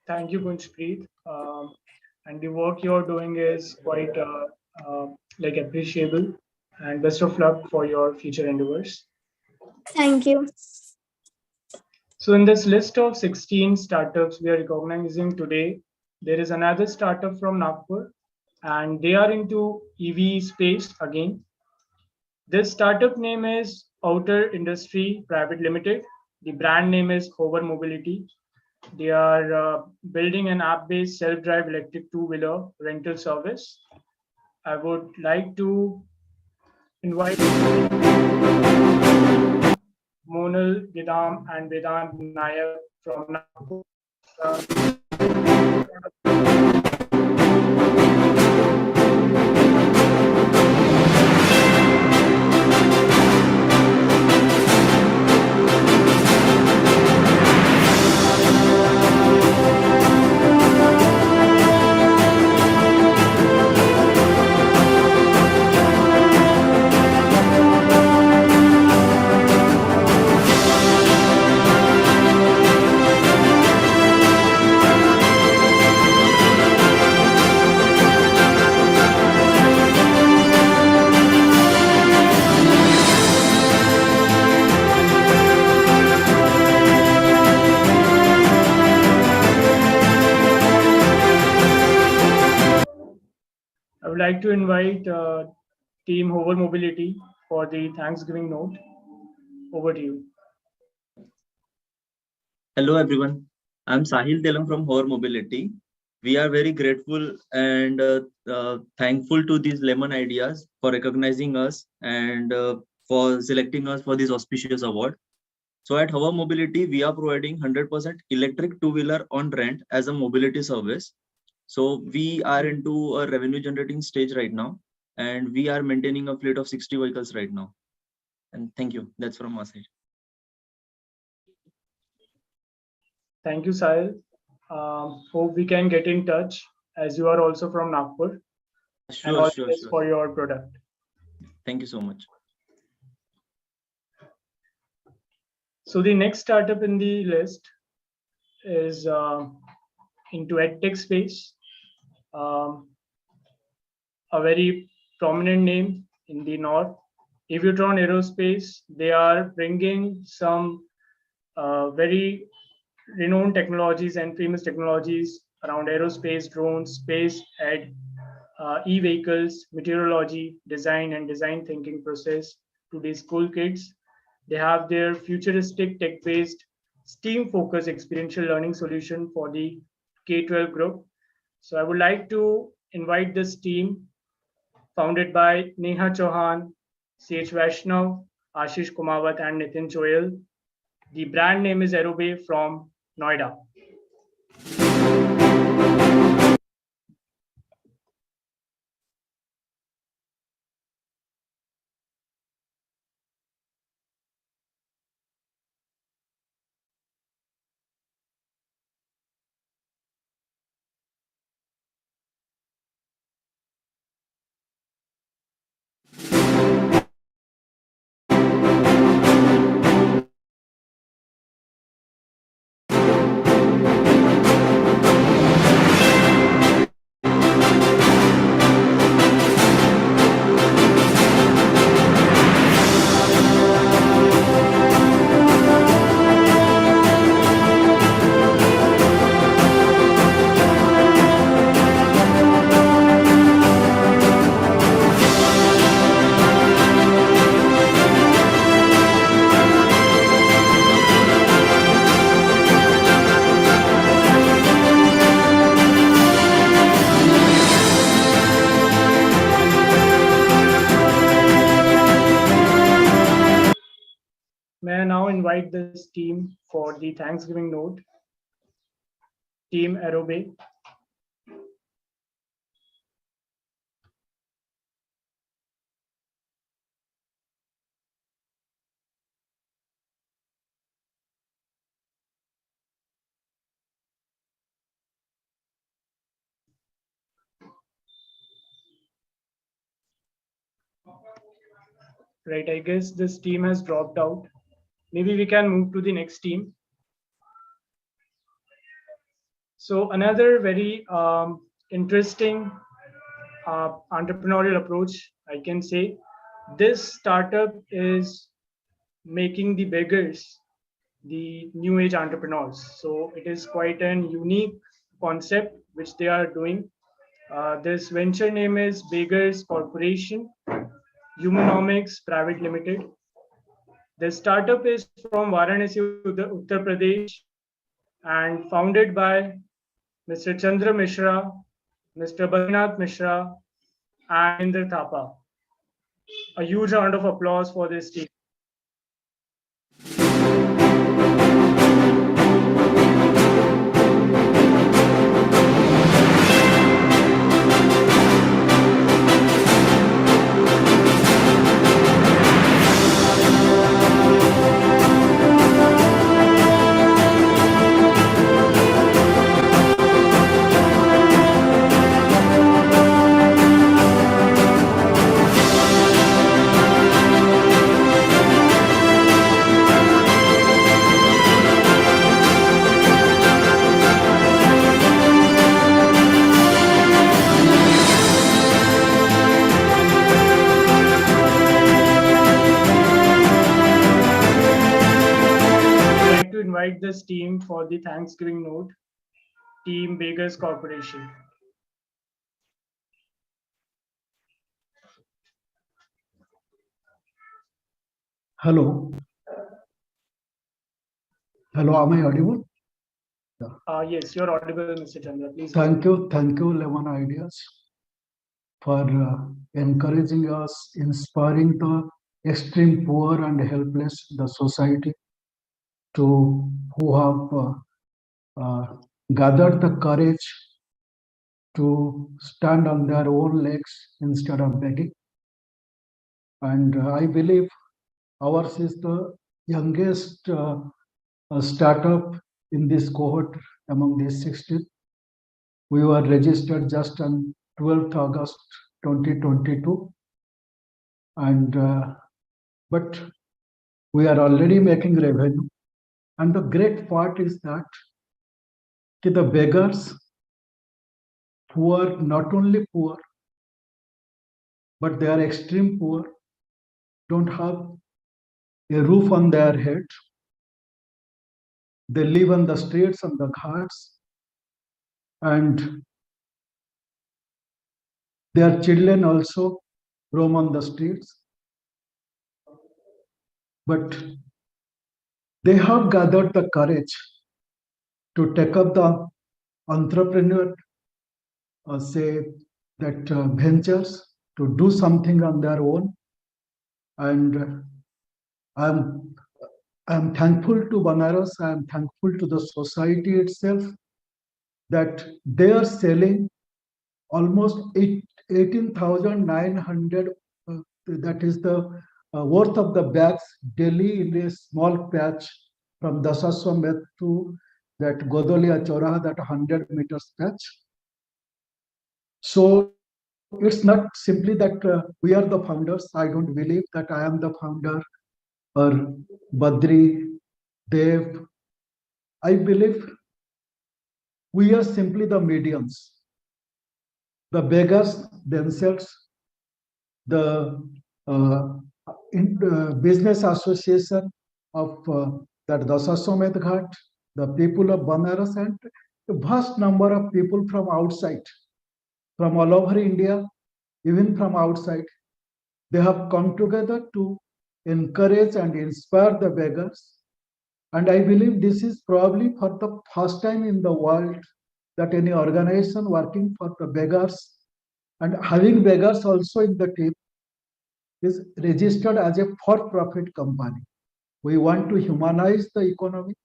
Thank you, Kunjpreet. And the work you're doing is quite appreciable. And best of luck for your future endeavors. Thank you. So in this list of 16 startups we are recognizing today, there is another startup from Nagpur, and they are into EV space again. This startup name is Outer Industry Private Limited. The brand name is Hover Mobility. They are building an app-based self-drive electric two-wheeler rental service. I would like to invite Monal Gidam and Vedant Nayak from Nagpur. I would like to invite Team Hover Mobility for the Thanksgiving note. Over to you. Hello everyone, I'm Sahil Telam from Hover Mobility. We are very grateful and thankful to these Lemon Ideas for recognizing us and for selecting us for this auspicious award. So at Hover Mobility, we are providing 100% electric two-wheeler on rent as a mobility service. So we are into a revenue generating stage right now, and we are maintaining a fleet of 60 vehicles right now. And thank you. That's from my side. Thank you, Sahil. Hope we can get in touch as you are also from Nagpur. And Sure, all sure, the best sure. for your product. Thank you so much. So the next startup in the list is into edtech space. A very prominent name in the north, Evutron Aerospace. They are bringing some very renowned technologies and famous technologies around aerospace, drones, space, ed, e-vehicles, meteorology, design, and design thinking process to these school kids. They have their futuristic tech-based STEAM-focused experiential learning solution for the K-12 group. So I would like to invite this team founded by Neha Chauhan, CH Vaishnav, Ashish Kumawat, and Nitin Choyal. The brand name is Aerobe from Noida. May I now invite this team for the Thanksgiving note? Team Aerobe. Right, I guess this team has dropped out. Maybe we can move to the next team. So another very interesting entrepreneurial approach, I can say. This startup is making the beggars the new age entrepreneurs. So it is quite an unique concept which they are doing. This venture name is Beggars Corporation, Humanomics Private Limited. The startup is from Varanasi, Uttar Pradesh, and founded by Mr. Chandra Mishra, Mr. Badrinath Mishra, and Indra Thapa. A huge round of applause for this team. Invite this team for the Thanksgiving note, Team Beggars Corporation. Hello. Hello, am I audible? Yes, you're audible, Mr. Chandra. Please. Thank you, Lemon Ideas, for encouraging us, inspiring the extreme poor and helpless, the society, to who have gathered the courage to stand on their own legs instead of begging. And I believe ours is the youngest startup in this cohort among these 16. We were registered just on 12th August 2022. And but we are already making revenue. And the great part is that the beggars who are not only poor, but they are extreme poor, don't have a roof on their head. They live on the streets and the ghats, and their children also roam on the streets. But they have gathered the courage to take up the entrepreneur, say that ventures, to do something on their own. And I'm thankful to Banaras, I'm thankful to the society itself that they are selling almost 18,900, that is the worth of the bags daily in a small patch from Dasaswamet to that Godolia Choraha, that 100 meters patch. So it's not simply that we are the founders. I don't believe that I am the founder or Badri, Dev. I believe we are simply the mediums, the beggars themselves, the business association of that Dasasomed Ghat, the people of Banaras, and a vast number of people from outside, from all over India, even from outside. They have come together to encourage and inspire the beggars. And I believe this is probably for the first time in the world that any organization working for the beggars and having beggars also in the team is registered as a for-profit company. We want to humanize the economy.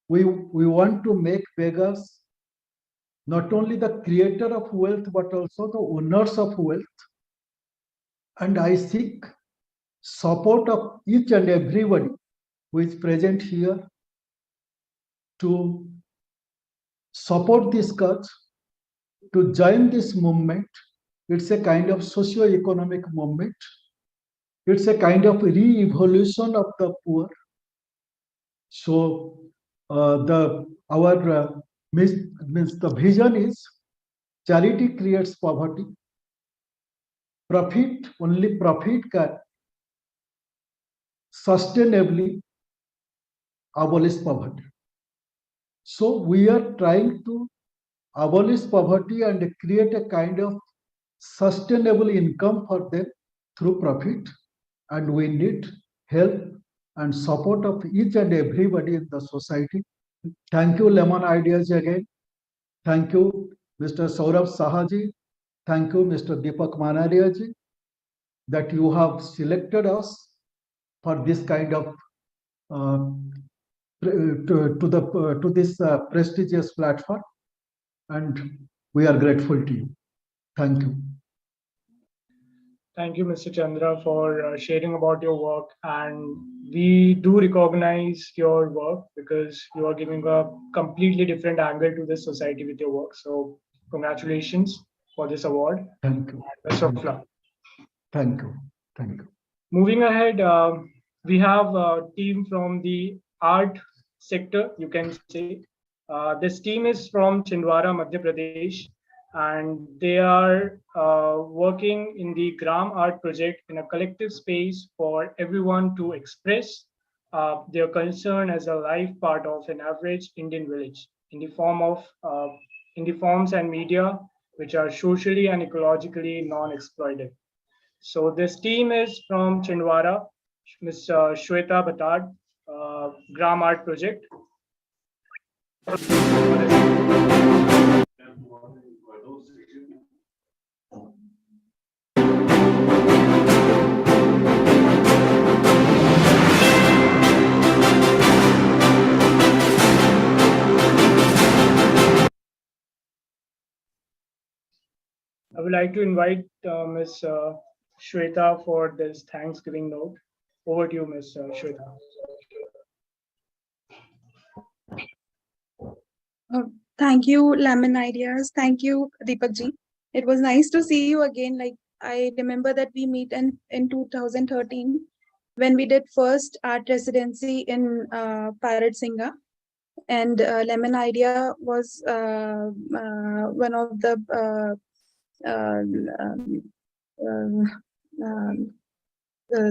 We want to make beggars not only the creator of wealth, but also the owners of wealth. And I seek support of each and everybody who is present here to support this cause, to join this movement. It's a kind of socio-economic movement. It's a kind of re-evolution of the poor. So the vision is charity creates poverty. Only profit can sustainably abolish poverty. So we are trying to abolish poverty and create a kind of sustainable income for them through profit. And we need help and support of each and everybody in the society. Thank you, Lemon Ideas again. Thank you, Mr. Saurabh Sahaji. Thank you, Mr. Deepak Menaria ji, that you have selected us for this kind of to this prestigious platform, and we are grateful to you. Thank you. Thank you, Mr. Chandra, for sharing about your work. And we do recognize your work because you are giving a completely different angle to this society with your work. So congratulations for this award. Thank you. Best of luck. Thank you. Thank you. Moving ahead, we have a team from the art sector, you can say. This team is from Chhindwara, Madhya Pradesh, and they are working in the Gram Art project in a collective space for everyone to express their concern as a life part of an average Indian village in the forms and media which are socially and ecologically non-exploited. So this team is from Chhindwara, Ms. Shweta Batad, Gram Art Project. I would like to invite Ms. Shweta for this Thanksgiving note. Over to you, Ms. Shweta. Thank you, Lemon Ideas. Thank you, Deepak ji. It was nice to see you again. Like I remember that we meet in 2013 when we did first art residency in Parrot Singa, and Lemon Idea was one of the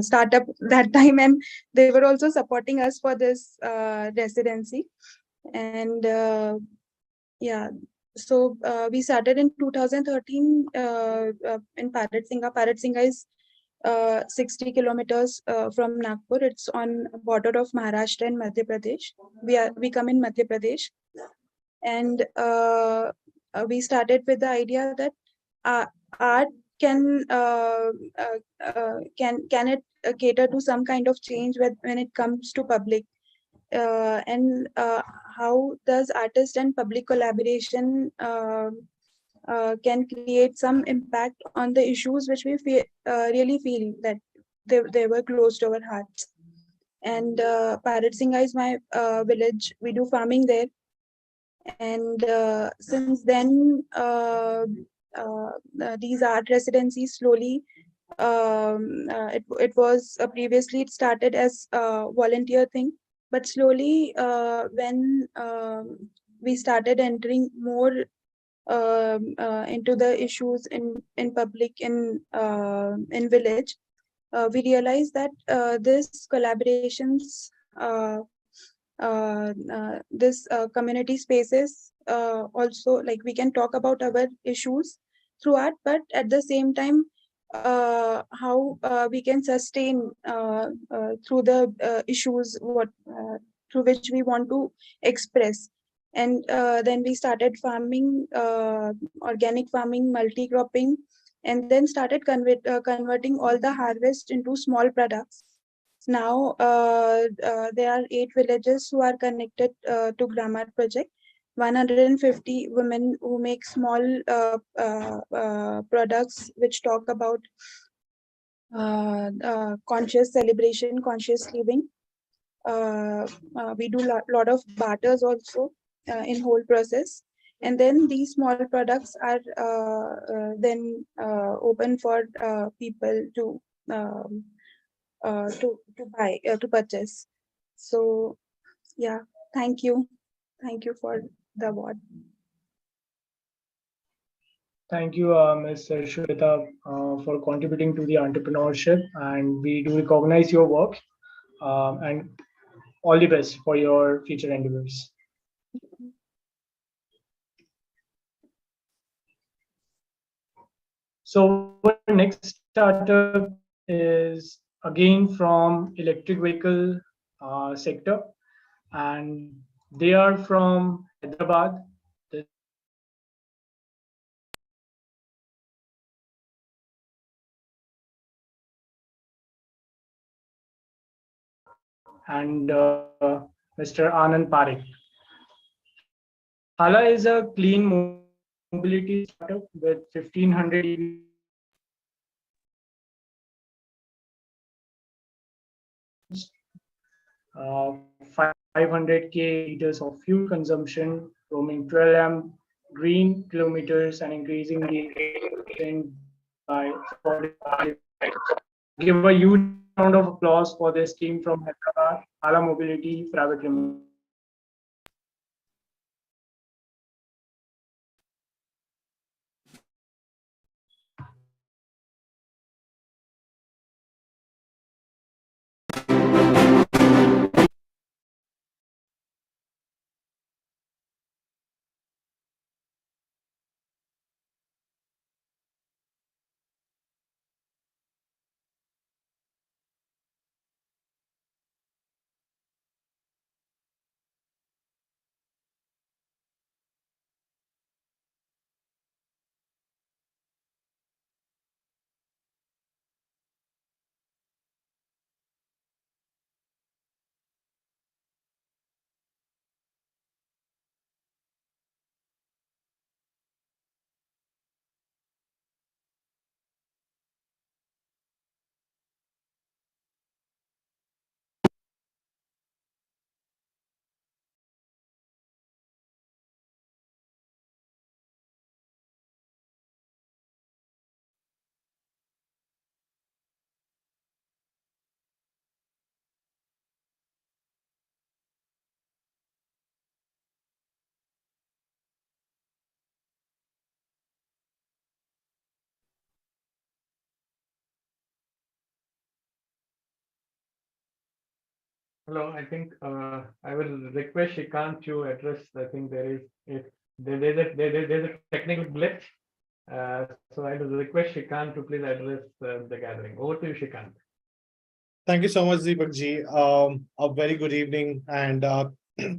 startup that time, and they were also supporting us for this residency. And yeah, so we started in 2013 in Parrot Singa. Parrot Singa is 60 kilometers from Nagpur. It's on border of Maharashtra and Madhya Pradesh. We come in Madhya Pradesh, and we started with the idea that art can it cater to some kind of change when it comes to public, and how does artist and public collaboration can create some impact on the issues which we really feel that they were close to our hearts. And Parrot Singa is my village. We do farming there, and since then these art residencies slowly it was previously it started as a volunteer thing, but slowly when we started entering more into the issues in public in village, we realized that this collaborations this community spaces also, like we can talk about our issues through art, but at the same time how we can sustain through the issues what through which we want to express. And then we started farming, organic farming, multi-cropping, and then started converting all the harvest into small products. Now there are 8 villages who are connected to Gramart project. 150 women who make small products which talk about conscious celebration, conscious living. We do lot of barters also in whole process, and then these small products are then open for people to buy to purchase. So yeah, thank you for the award. Thank you, Ms. Shweta, for contributing to the entrepreneurship, and we do recognize your work, and all the best for your future endeavors. So our next startup is again from electric vehicle sector, and they are from Hyderabad. And Mr. Anand Parekh. Hala is a clean mobility startup with 1,500 EV. 500k liters of fuel consumption, roaming 12 m green kilometers, and increasing the engagement by 45. Give a huge round of applause for this team from Hyderabad, Hala Mobility Private Limited. Hello, I think I will request Shrikant to address. I think there's a technical glitch. So I will request Shrikant to please address the gathering. Over to you, Shrikant. Thank you so much, Deepak ji. A very good evening, and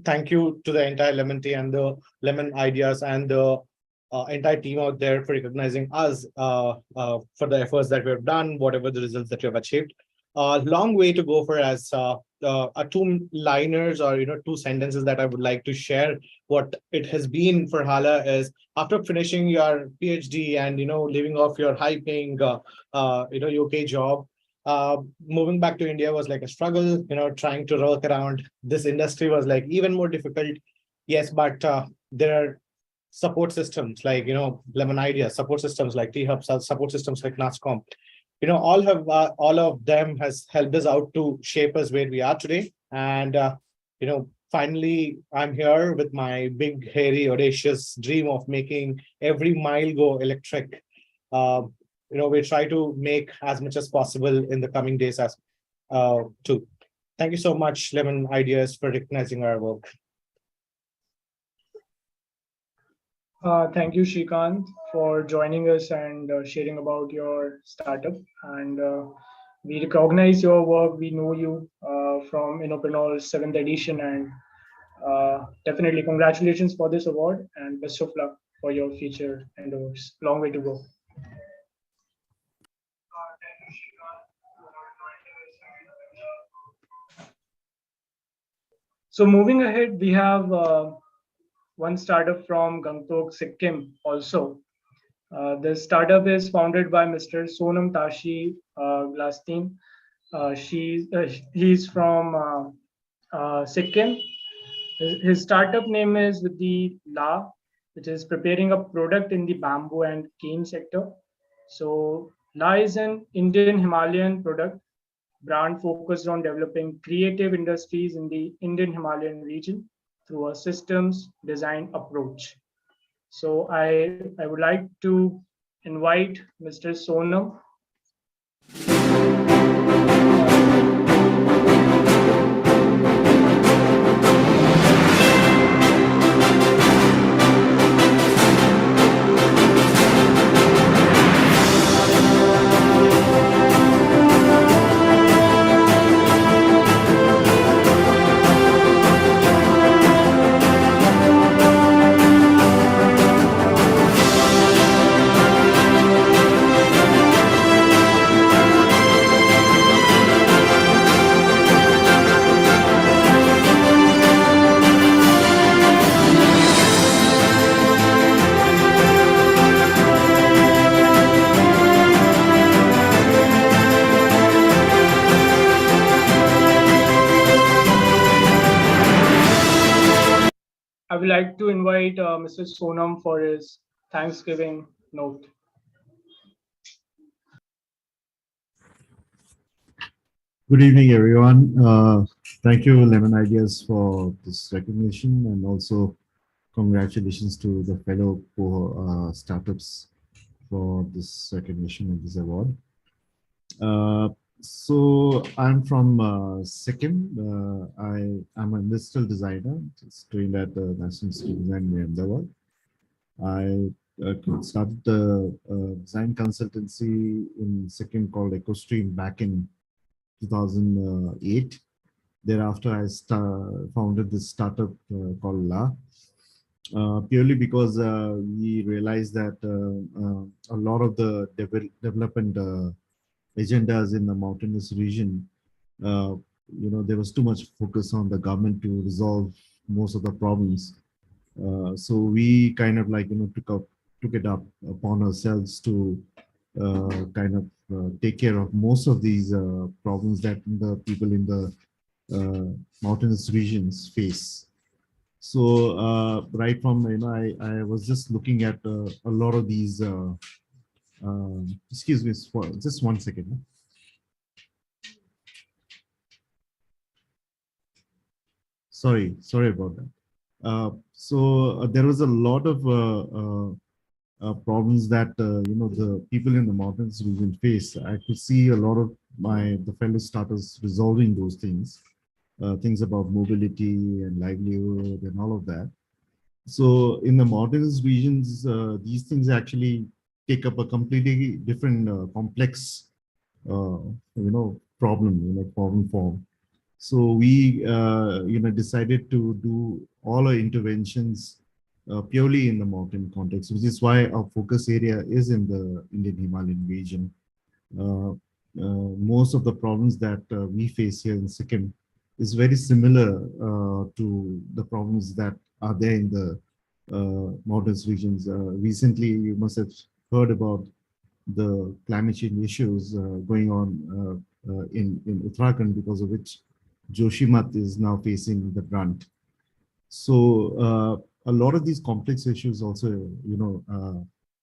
thank you to the entire Lemon Tea and the Lemon Ideas and the entire team out there for recognizing us for the efforts that we have done, whatever the results that we have achieved. Long way to go for us. Two liners or two sentences that I would like to share. What it has been for Hala is after finishing your PhD and leaving off your high-paying UK job. Moving back to India was like a struggle, trying to work around this industry was like even more difficult. Yes, but there are support systems like, Lemon Idea, support systems like T-Hub, support systems like NASCOM. All of them has helped us out to shape us where we are today. And, finally, I'm here with my big, hairy, audacious dream of making every mile go electric. We try to make as much as possible in the coming days as too. Thank you so much, Lemon Ideas, for recognizing our work. Thank you, Shrikant, for joining us and sharing about your startup. And we recognize your work. We know you from Innopreneurs 7th edition, and definitely congratulations for this award and best of luck for your future endeavors. Long way to go. So moving ahead, we have one startup from Gangtok, Sikkim also. The startup is founded by Mr. Sonam Tashi Glastin. He's from Sikkim. His startup name is with the La, which is preparing a product in the bamboo and cane sector. So La is an Indian Himalayan product brand focused on developing creative industries in the Indian Himalayan region through a systems design approach. So I would like to invite Mr. Sonam. I would like to invite Mr. Sonam for his Thanksgiving note. Good evening, everyone. Thank you, Lemon Ideas, for this recognition, and also congratulations to the fellow startups for this recognition and this award. So I'm from Sikkim. I'm an industrial designer, just doing that National Institute of Design in Ahmedabad. I started the design consultancy in Sikkim called EcoStream back in 2008. Thereafter, I founded this startup called La, purely because we realized that a lot of the development agendas in the mountainous region, there was too much focus on the government to resolve most of the problems. So we kind of took it up upon ourselves to take care of most of these problems that the people in the mountainous regions face. So right from, I was just looking at a lot of these, excuse me, for just 1 second. Sorry about that. So there was a lot of problems that the people in the mountains region face. I could see a lot of the fellow startups resolving those things. things about mobility and livelihood and all of that. So in the mountainous regions, these things actually take up a completely different complex, problem form. So we, decided to do all our interventions purely in the mountain context, which is why our focus area is in the Indian Himalayan region. Most of the problems that we face here in Sikkim is very similar to the problems that are there in the mountainous regions. Recently, you must have heard about the climate change issues going on in Uttarakhand, because of which Joshimath is now facing the brunt. So a lot of these complex issues also,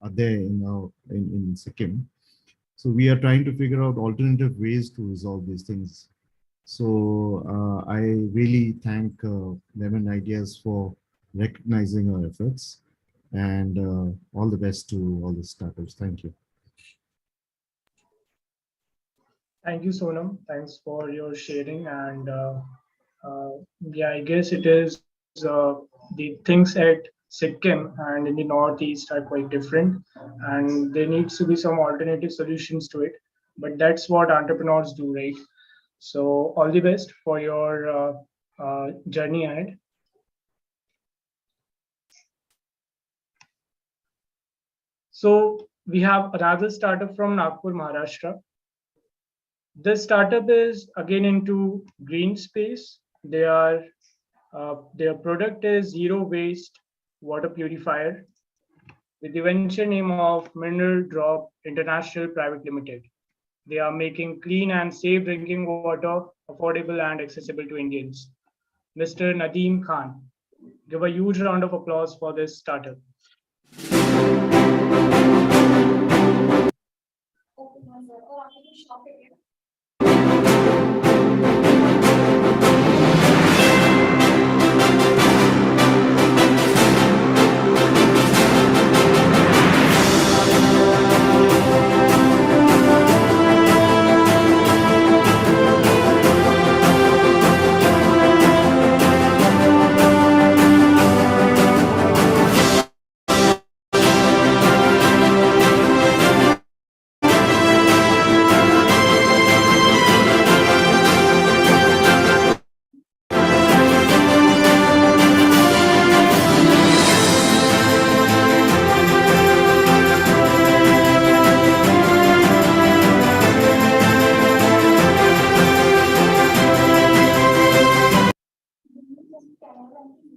are there in Sikkim. So we are trying to figure out alternative ways to resolve these things. So I really thank Lemon Ideas for recognizing our efforts, and all the best to all the startups. Thank you. Thank you, Sonam. Thanks for your sharing. And yeah, I guess it is the things at Sikkim and in the Northeast are quite different, and there needs to be some alternative solutions to it. But that's what entrepreneurs do, right? So all the best for your journey ahead. So we have another startup from Nagpur, Maharashtra. This startup is again into green space. Their product is zero waste water purifier with the venture name of Mineral Drop International Private Limited. They are making clean and safe drinking water affordable and accessible to Indians. Mr. Nadeem Khan, give a huge round of applause for this startup.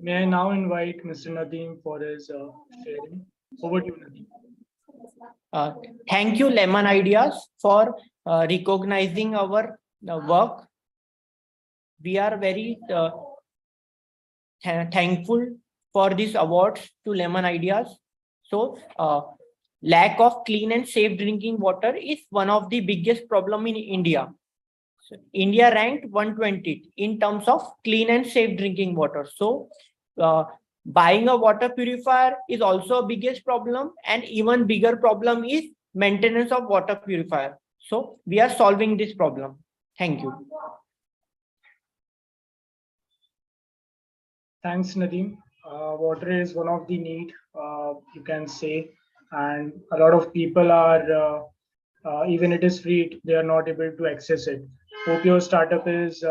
May I now invite Mr. Nadeem for his sharing. Over to you, Nadeem. Thank you, Lemon Ideas, for recognizing our work. We are very thankful for these awards to Lemon Ideas. So, lack of clean and safe drinking water is one of the biggest problem in India. So India ranked 120th in terms of clean and safe drinking water. So, buying a water purifier is also a biggest problem, and even bigger problem is maintenance of water purifier. So we are solving this problem. Thank you. Thanks, Nadeem. Water is one of the need, you can say, and a lot of people are, even it is free, they are not able to access it. Hope your startup is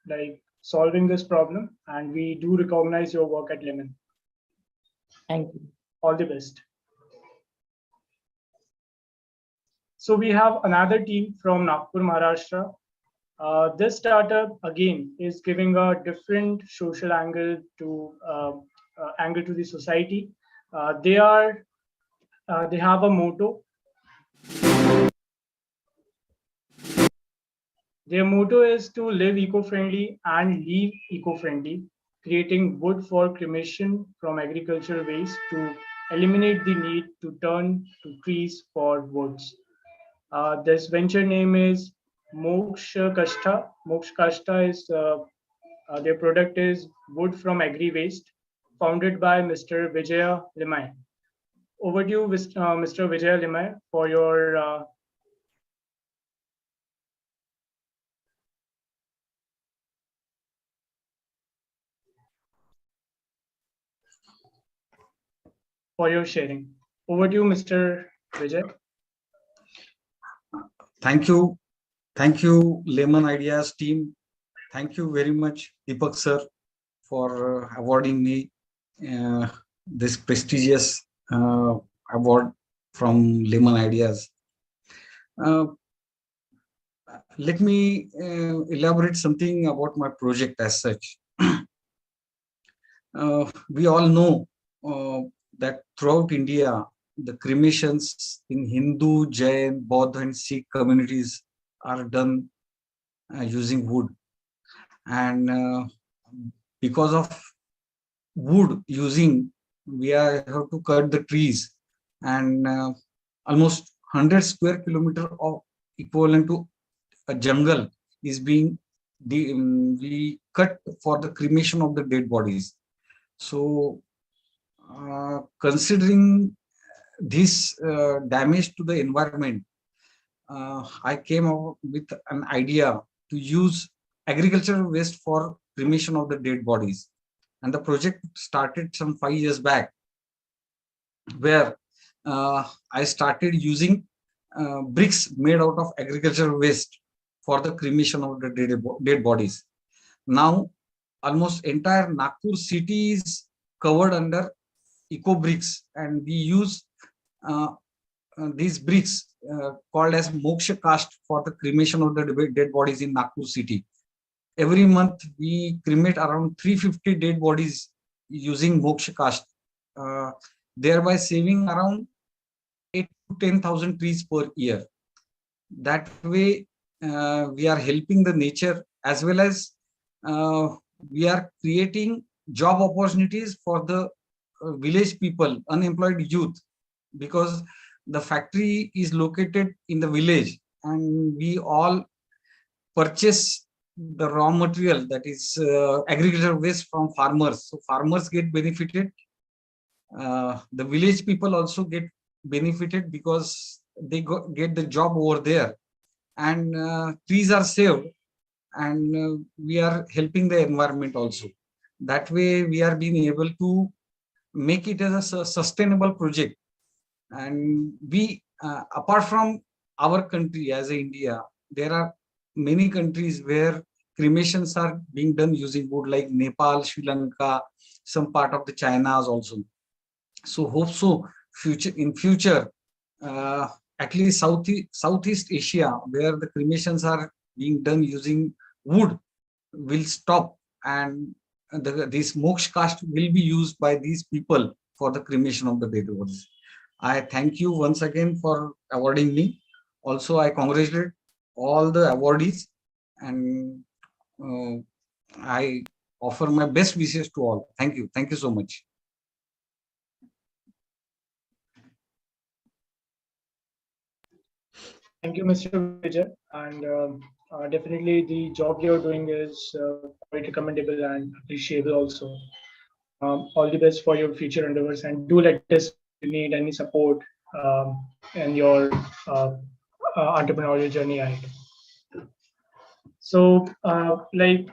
like solving this problem, and we do recognize your work at Lemon. Thank you. All the best. So we have another team from Nagpur, Maharashtra. This startup again is giving a different social angle to the society. They have a motto. Their motto is to live eco-friendly and leave eco-friendly, creating wood for cremation from agricultural waste to eliminate the need to turn to trees for woods. This venture name is Moksha Kashta. Moksha Kashta is their product is wood from agri waste, founded by Mr. Vijaya Limai. Over to you, Mr. Vijaya Limai, for your for your sharing. Over to you, Mr. Vijay. Thank you. Thank you, Lemon Ideas team. Thank you very much, Deepak sir, for awarding me this prestigious award from Lemon Ideas. Let me elaborate something about my project as such. We all know that throughout India, the cremations in Hindu, Jain, Bodh and Sikh communities are done using wood. And because of wood using, we have to cut the trees, and almost 100 square kilometer of equivalent to a jungle is being we cut for the cremation of the dead bodies. So considering this damage to the environment, I came up with an idea to use agricultural waste for cremation of the dead bodies. And the project started some 5 years back, where I started using bricks made out of agricultural waste for the cremation of the dead bodies. Now, almost entire Nagpur city is covered under eco bricks, and we use these bricks called as moksha cast for the cremation of the dead bodies in Nagpur city. Every month we cremate around 350 dead bodies using moksha cast, thereby saving around 8 to 10,000 trees per year. That way we are helping the nature, as well as we are creating job opportunities for the village people, unemployed youth, because the factory is located in the village and we all purchase the raw material, that is agricultural waste, from farmers. So farmers get benefited. The village people also get benefited because they get the job over there, and trees are saved, and we are helping the environment also. That way we are being able to make it as a sustainable project. And we apart from our country as India, there are many countries where cremations are being done using wood, like Nepal, Sri Lanka, some part of the China's also. So hope so in future, at least Southeast Asia, where the cremations are being done using wood, will stop, and this moksha cast will be used by these people for the cremation of the dead bodies. I thank you once again for awarding me. Also, I congratulate all the awardees, and I offer my best wishes to all. Thank you. Thank you so much. Thank you, Mr. Vijay. And definitely the job you're doing is quite commendable and appreciable also. All the best for your future endeavors, and do let us know if you need any support in your entrepreneurial journey ahead. So, like,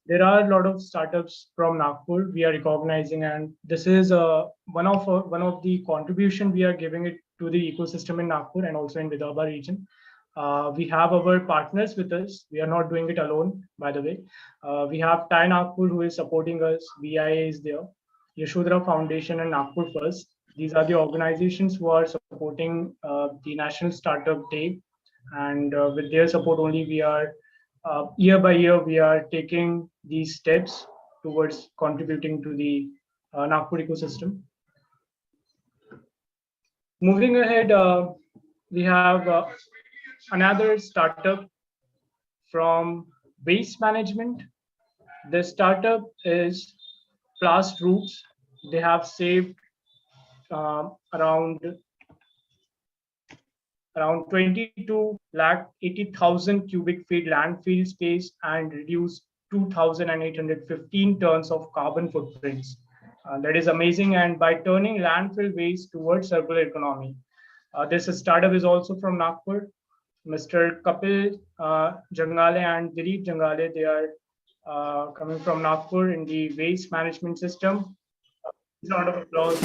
there are a lot of startups from Nagpur we are recognizing, and this is one of the contribution we are giving it to the ecosystem in Nagpur and also in Vidarbha region. We have our partners with us. We are not doing it alone, by the way. We have TiE Nagpur, who is supporting us. VIA is there. Yashodhara Foundation and Nagpur First. These are the organizations who are supporting the National Startup Day. And with their support only, we are year by year, we are taking these steps towards contributing to the Nagpur ecosystem. Moving ahead, we have another startup from waste management. The startup is Plast Roots. They have saved around 22 lakh 80,000 cubic feet landfill space and reduced 2,815 tons of carbon footprints. That is amazing. And by turning landfill waste towards circular economy, this startup is also from Nagpur. Mr. Kapil Jangale and Dilip Jangale, they are coming from Nagpur in the waste management system. Round of applause.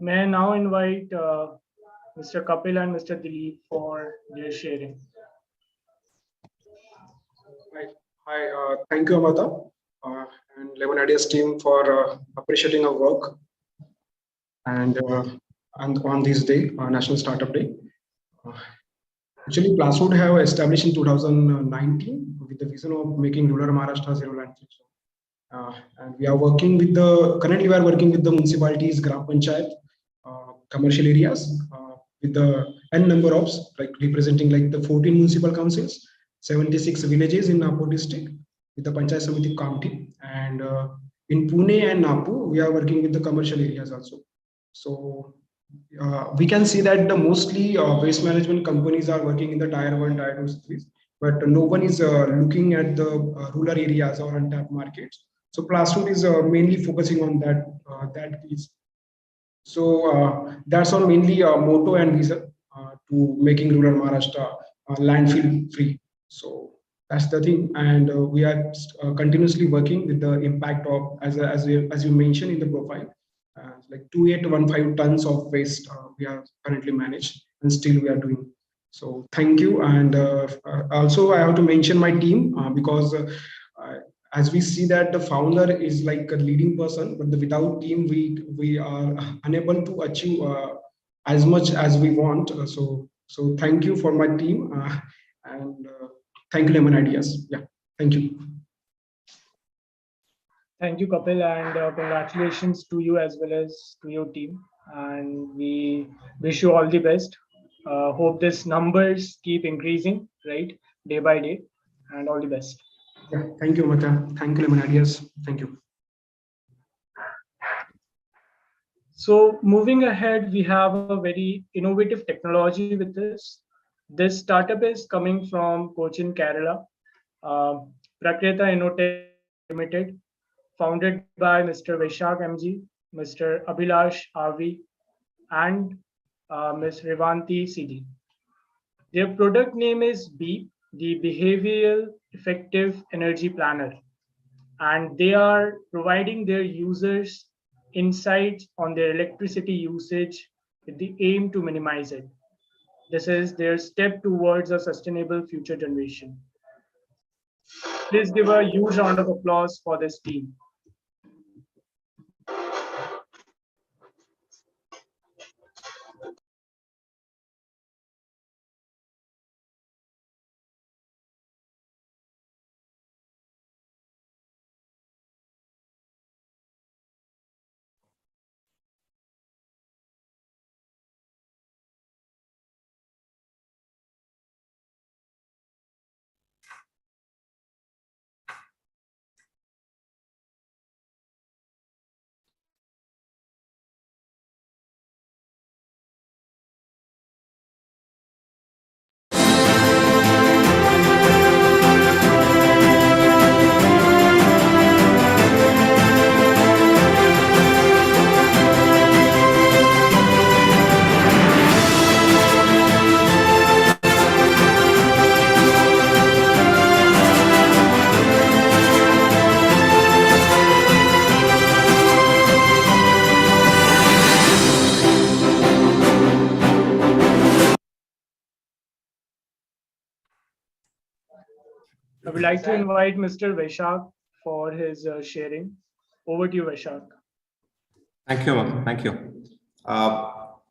May I now invite Mr. Kapil and Mr. Dilip for their sharing. Hi, thank you, Amata, and Lemon Ideas team for appreciating our work and on this day, National Startup Day. Actually, Plaswood have established in 2019 with the vision of making rural Maharashtra zero landfill. And we are working with currently we are working with the municipalities, Gram Panchayat, commercial areas, with the n number of like representing like the 14 municipal councils, 76 villages in Nagpur district with the Panchayat Samiti county, and in Pune and Nagpur we are working with the commercial areas also. So we can see that the mostly waste management companies are working in the tier 1, tier 2 cities, but no one is looking at the rural areas or untapped markets. So Plaswood is mainly focusing on that piece. So that's our mainly motto and vision to making rural Maharashtra landfill free. So that's the thing, and we are continuously working with the impact of as you mentioned in the profile, like 2815 tons of waste we are currently managed, and still we are doing. So thank you, and also I have to mention my team because. As we see that the founder is like a leading person, but without team we are unable to achieve as much as we want. So thank you for my team, and thank you Lemon Ideas. Yeah, thank you. Thank you, Kapil, and congratulations to you as well as to your team. And we wish you all the best. Hope this numbers keep increasing, right, day by day, and all the best. Yeah, thank you, Mata. Thank you, Lemon Ideas. Thank you. So moving ahead, we have a very innovative technology with this. This startup is coming from Cochin, Kerala, Prakrita Innotech Limited, founded by Mr. Vaishak MG, Mr. Abhilash RV, and Ms. Revanti CD. Their product name is BEEP, the Behavioral Effective Energy Planner, and they are providing their users insights on their electricity usage with the aim to minimize it. This is their step towards a sustainable future generation. Please give a huge round of applause for this team. I would like to invite Mr. Vaishak for his sharing. Over to you, Vaishak. Thank you. Thank you.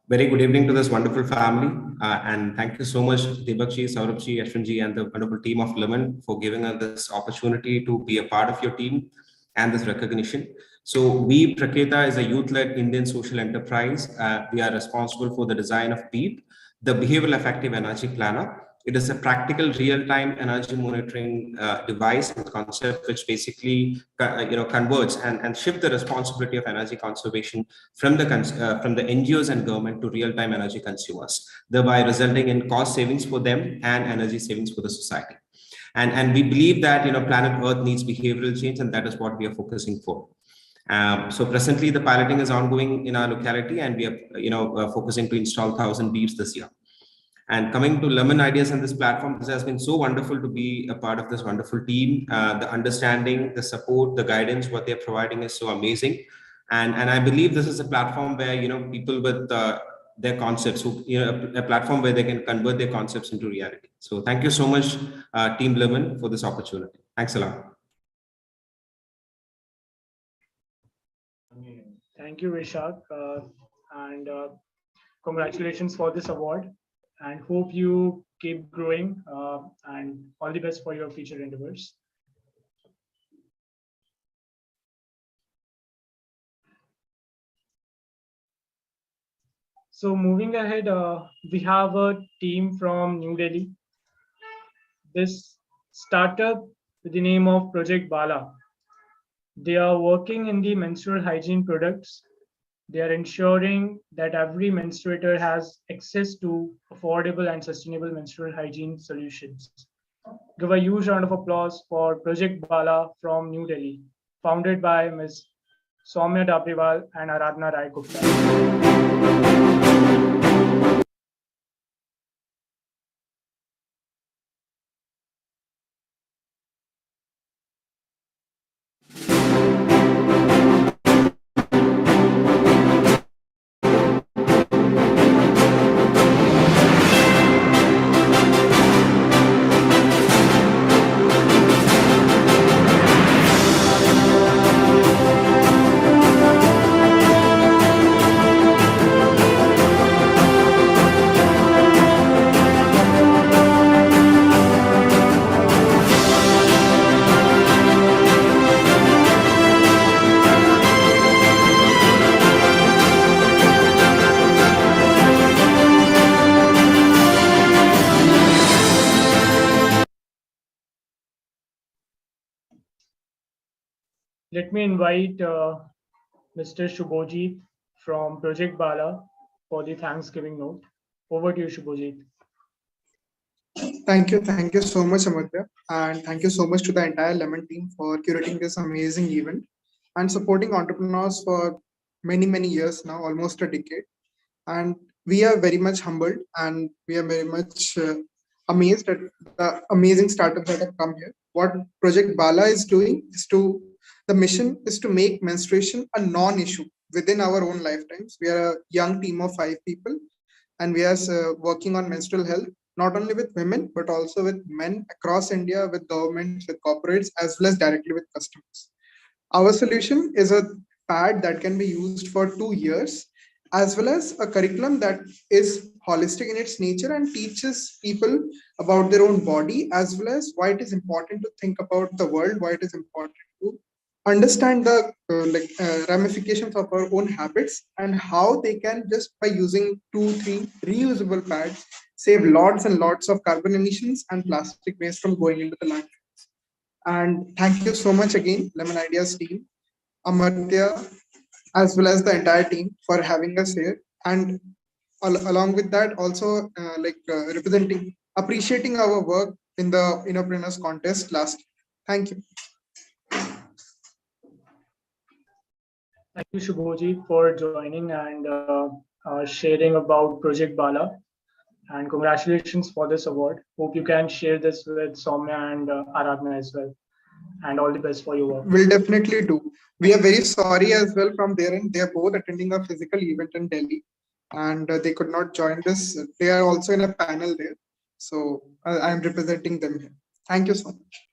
Very good evening to this wonderful family. And thank you so much, Deepak ji, Saurabh ji, Ashwin ji, and the wonderful team of Lemon for giving us this opportunity to be a part of your team and this recognition. So we, Praketa, is a youth-led Indian social enterprise. We are responsible for the design of BEEP, the Behavioral Effective Energy Planner. It is a practical real-time energy monitoring device and concept which basically converts and shift the responsibility of energy conservation from the NGOs and government to real-time energy consumers, thereby resulting in cost savings for them and energy savings for the society. And we believe that planet Earth needs behavioral change, and that is what we are focusing for. So presently, the piloting is ongoing in our locality, and we are focusing to install 1,000 beeps this year. And coming to Lemon Ideas and this platform, this has been so wonderful to be a part of this wonderful team. The understanding, the support, the guidance, what they're providing is so amazing. And I believe this is a platform where people with their concepts, a platform where they can convert their concepts into reality. So thank you so much, Team Lemon, for this opportunity. Thanks a lot. Thank you, Vaishak, and congratulations for this award. And hope you keep growing, and all the best for your future endeavors. So moving ahead, we have a team from New Delhi. This startup with the name of Project Bala. They are working in the menstrual hygiene products. They are ensuring that every menstruator has access to affordable and sustainable menstrual hygiene solutions. Give a huge round of applause for Project Bala from New Delhi, founded by Ms. Soumya Dabriwal and Aradhana Rai Gupta. Let me invite Mr. Shubhojit from Project Bala for the Thanksgiving note. Over to you, Shubhojit. Thank you so much, Amadya, and thank you so much to the entire Lemon team for curating this amazing event and supporting entrepreneurs for many years now, almost a decade. And we are very much humbled, and we are very much amazed at the amazing startups that have come here. What Project Bala is doing is the mission is to make menstruation a non-issue within our own lifetimes. We are a young team of 5 people, and we are working on menstrual health, not only with women, but also with men across India, with governments, with corporates, as well as directly with customers. Our solution is a pad that can be used for 2 years, as well as a curriculum that is holistic in its nature and teaches people about their own body, as well as why it is important to think about the world, why it is important to understand the ramifications of our own habits, and how they can, just by using 2-3 reusable pads, save lots and lots of carbon emissions and plastic waste from going into the landfills. And thank you so much again, Lemon Ideas team, Amartya, as well as the entire team for having us here. And along with that, also appreciating our work in the Innopreneurs contest last year. Thank you. Thank you, Shubhojit, for joining and sharing about Project Bala. And congratulations for this award. Hope you can share this with Soumya and Aradhana as well. And all the best for your work. We'll definitely do. We are very sorry as well from their end. They are both attending a physical event in Delhi, and they could not join this. They are also in a panel there. So I am representing them here. Thank you so much.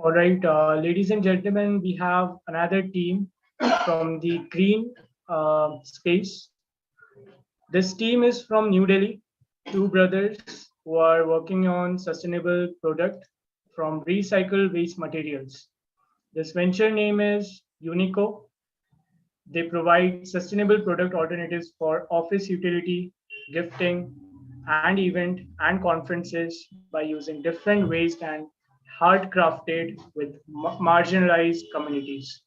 All right, ladies and gentlemen, we have another team from the green space. This team is from New Delhi, two brothers who are working on sustainable product from recycled waste materials. This venture name is Unico. They provide sustainable product alternatives for office utility, gifting, and event and conferences by using different waste and hard crafted with marginalized communities.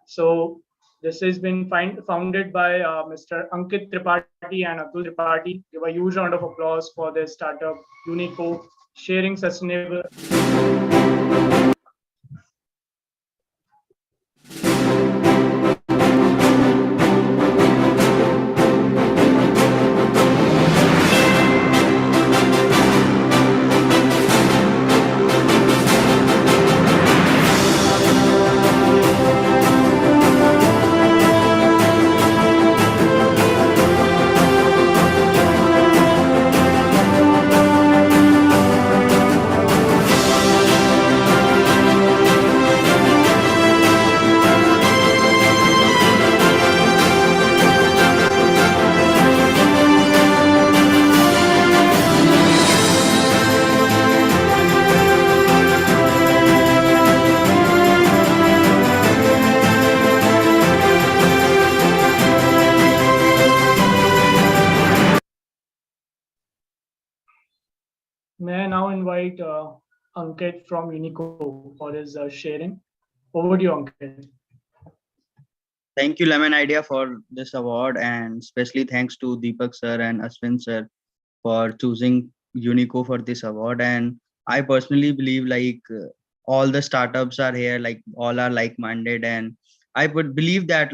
So this has been founded by Mr. Ankit Tripathi and Abdul Tripathi. Give a huge round of applause for this startup, Unico, sharing sustainable. May I now invite Ankit from Unico for his sharing. Over to you, Ankit. Thank you, Lemon Idea, for this award, and especially thanks to Deepak sir and Ashwin sir for choosing Unico for this award. And I personally believe all the startups are here, like all are like-minded, and I would believe that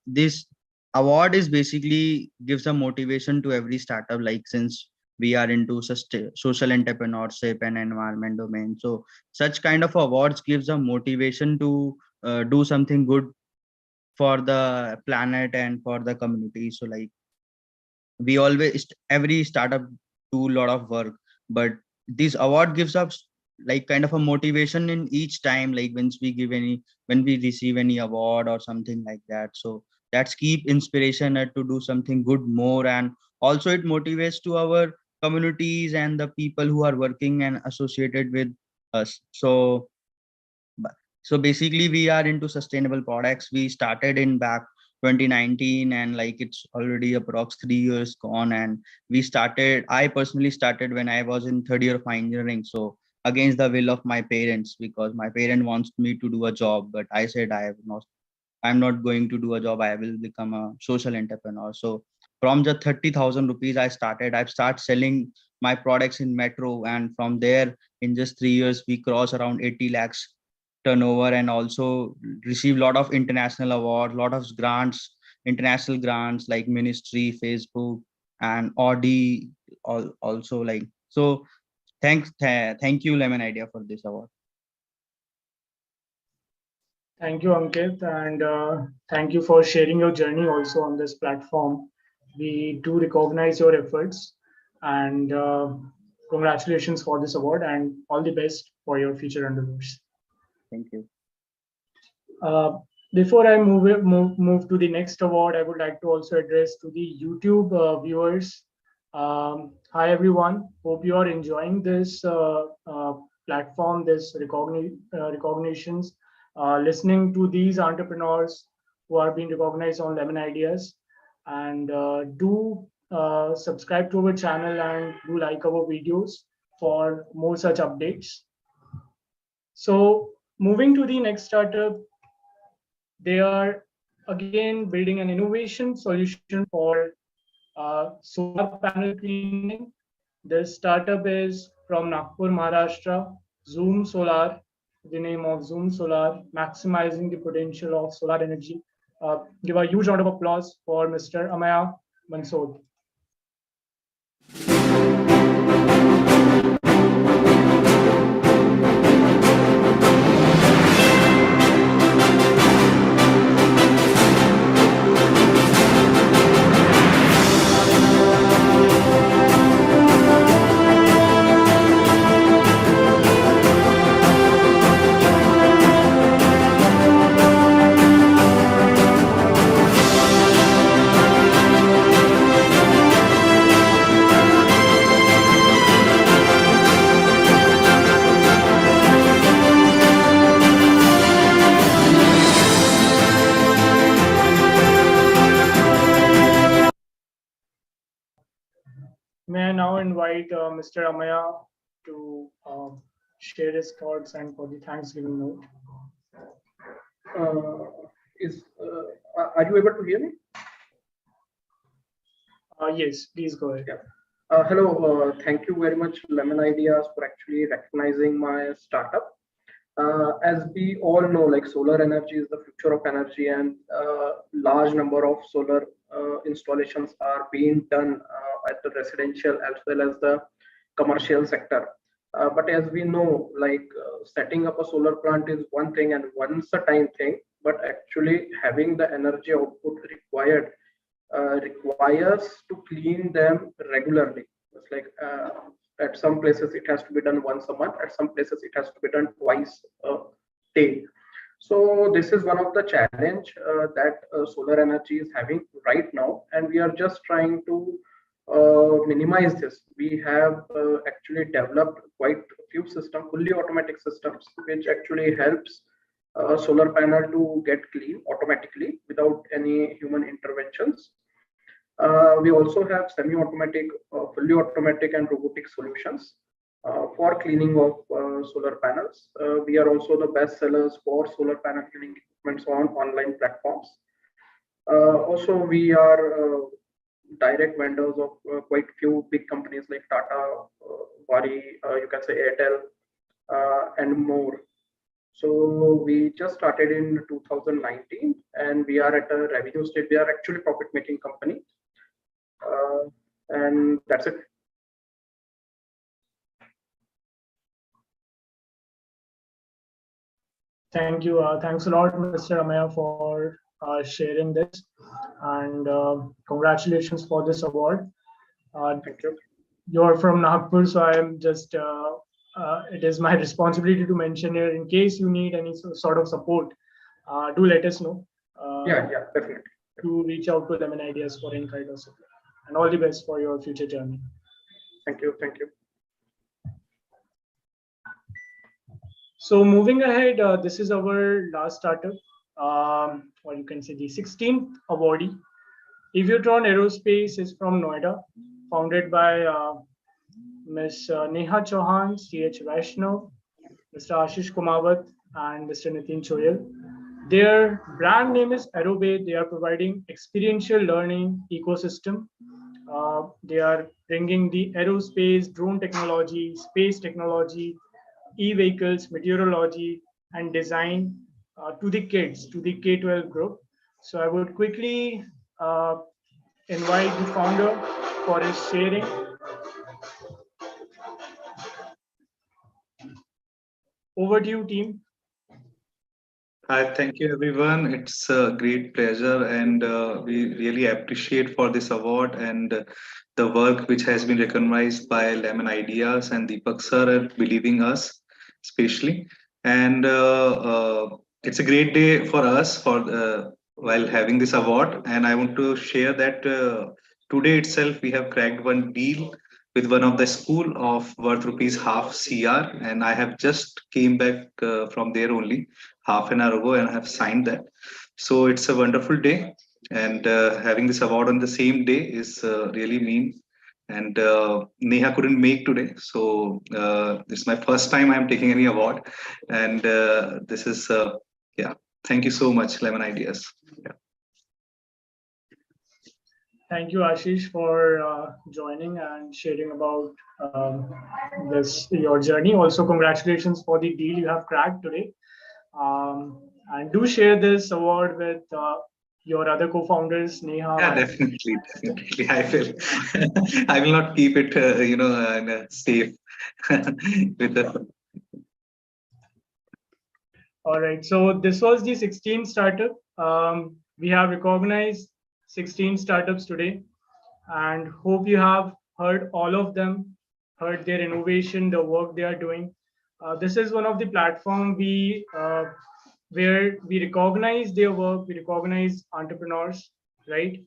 this award is basically gives a motivation to every startup, since we are into social entrepreneurship and environment domain. So such kind of awards gives a motivation to do something good for the planet and for the community. So we always, every startup do a lot of work, but this award gives us kind of a motivation in each time, when we receive any award or something like that. So that's keep inspiration to do something good more, and also it motivates to our communities and the people who are working and associated with us. So basically we are into sustainable products. We started in back 2019, and it's already approx 3 years gone. And I personally started when I was in third year of engineering, so against the will of my parents, because my parent wants me to do a job, but I said I'm not going to do a job. I will become a social entrepreneur. So from the 30,000 rupees I've started selling my products in metro, and from there in just 3 years we cross around 80 lakhs turnover, and also receive a lot of international awards, lot of grants, international grants like ministry, Facebook, and Audi also. So thank you, Lemon Idea, for this award. Thank you, Ankit, and thank you for sharing your journey also on this platform. We do recognize your efforts, and congratulations for this award, and all the best for your future endeavors. Thank you. Before I move to the next award, I would like to also address to the YouTube viewers. Hi everyone, hope you are enjoying this platform, this recognitions, listening to these entrepreneurs who are being recognized on Lemon Ideas, and do subscribe to our channel and do like our videos for more such updates. So moving to the next startup, they are again building an innovation solution for solar panel cleaning. This startup is from Nagpur, Maharashtra, Zoom Solar, the name of Zoom Solar, maximizing the potential of solar energy. Give a huge round of applause for Mr. Amaya Mansood. I now invite Mr. Amaya to share his thoughts and for the Thanksgiving note. Are you able to hear me? Yes, please go ahead. Hello, thank you very much, Lemon Ideas, for actually recognizing my startup. As we all know, like solar energy is the future of energy, and large number of solar installations are being done at the residential as well as the commercial sector. But as we know, like setting up a solar plant is one thing and once a time thing, but actually having the energy output required requires to clean them regularly. It's like at some places it has to be done once a month, at some places it has to be done twice a day. So this is one of the challenge that solar energy is having right now, and we are just trying to minimize this. We have actually developed quite a few systems, fully automatic systems, which actually helps solar panel to get clean automatically without any human interventions. We also have semi-automatic, fully automatic and robotic solutions for cleaning of solar panels. We are also the best sellers for solar panel cleaning equipments on online platforms. Also, we are direct vendors of quite few big companies like Tata, Wari, you can say Airtel, and more. So we just started in 2019, and we are at a revenue state. We are actually profit-making company, and that's it. Thank you. Thanks a lot, Mr. Amaya, for sharing this, and congratulations for this award. Thank you. You're from Nagpur, so I am just. It is my responsibility to mention here. In case you need any sort of support, do let us know. Yeah, definitely. To reach out to Lemon Ideas for any kind of support. And all the best for your future journey. Thank you. Thank you. So moving ahead, this is our last startup, or you can say the 16th awardee. Eviotron Aerospace is from Noida, founded by Ms. Neha Chauhan, CH Vaishnav, Mr. Ashish Kumawat, and Mr. Nitin Choyal. Their brand name is Aerobay. They are providing experiential learning ecosystem. They are bringing the aerospace, drone technology, space technology, e-vehicles, meteorology, and design to the kids, to the K-12 group. So I would quickly invite the founder for his sharing. Over to you, team. Hi, thank you, everyone. It's a great pleasure, and we really appreciate for this award and the work which has been recognized by Lemon Ideas and Deepak sir and believing us, especially. And it's a great day for us for while having this award. And I want to share that today itself we have cracked one deal with one of the school of worth rupees half CR, and I have just came back from there only half an hour ago and I have signed that. So it's a wonderful day, and having this award on the same day is really mean. And Neha couldn't make today, so it's my first time I'm taking any award, and this is yeah. Thank you so much, Lemon Ideas. Yeah. Thank you, Ashish, for joining and sharing about your journey. Also, congratulations for the deal you have cracked today. And do share this award with your other co-founders, Neha. Yeah, definitely. I will not keep it, safe with the. All right. So this was the 16th startup. We have recognized 16 startups today, and hope you have heard all of them, heard their innovation, the work they are doing. This is one of the platform where we recognize their work, we recognize entrepreneurs, right?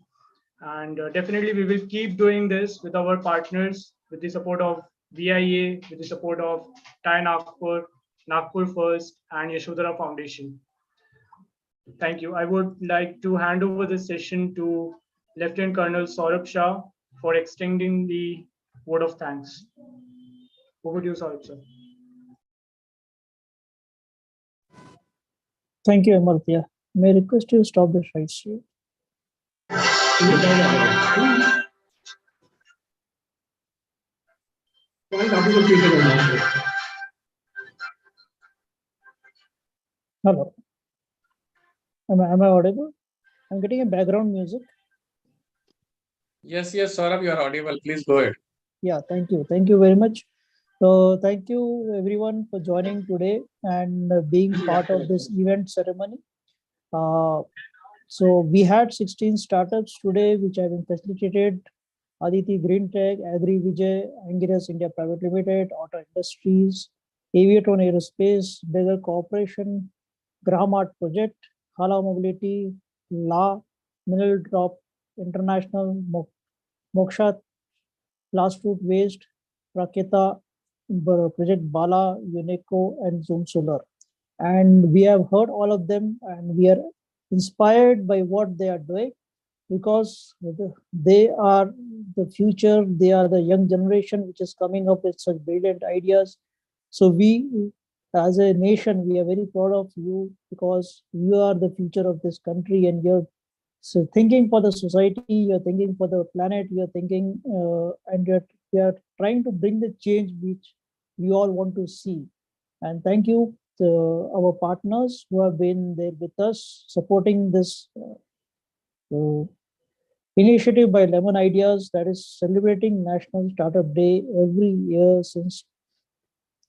And definitely we will keep doing this with our partners, with the support of VIA, with the support of TIE Nagpur, Nagpur First, and Yashodhara Foundation. Thank you. I would like to hand over this session to Lieutenant Colonel Saurabh Shah for extending the word of thanks. Over to you, Saurabh, sir. Thank you, Amartya. May I request you to stop the slide share? Hello. Am I audible? I'm getting a background music. Yes, Saurabh, you are audible. Please go ahead. Yeah, thank you. Thank you very much. So thank you everyone for joining today and being part of this event ceremony. So we had 16 startups today, which have been facilitated. Aditi Green Tech, Agri Vijay, Angiras India Private Limited, Auto Industries, Aviaton Aerospace, Beggar Corporation, Gramart Project, Hala Mobility, La, Mineral Drop International, Moksha, Last Fruit Waste, Praketa, Project Bala, Unico, and Zoom Solar. And we have heard all of them, and we are inspired by what they are doing, because they are the future. They are the young generation which is coming up with such brilliant ideas. So we, as a nation, we are very proud of you, because you are the future of this country, and you're thinking for the society, you're thinking for the planet, you're thinking and you're trying to bring the change which we all want to see. And thank you to our partners who have been there with us, supporting this initiative by Lemon Ideas, that is celebrating National Startup Day every year since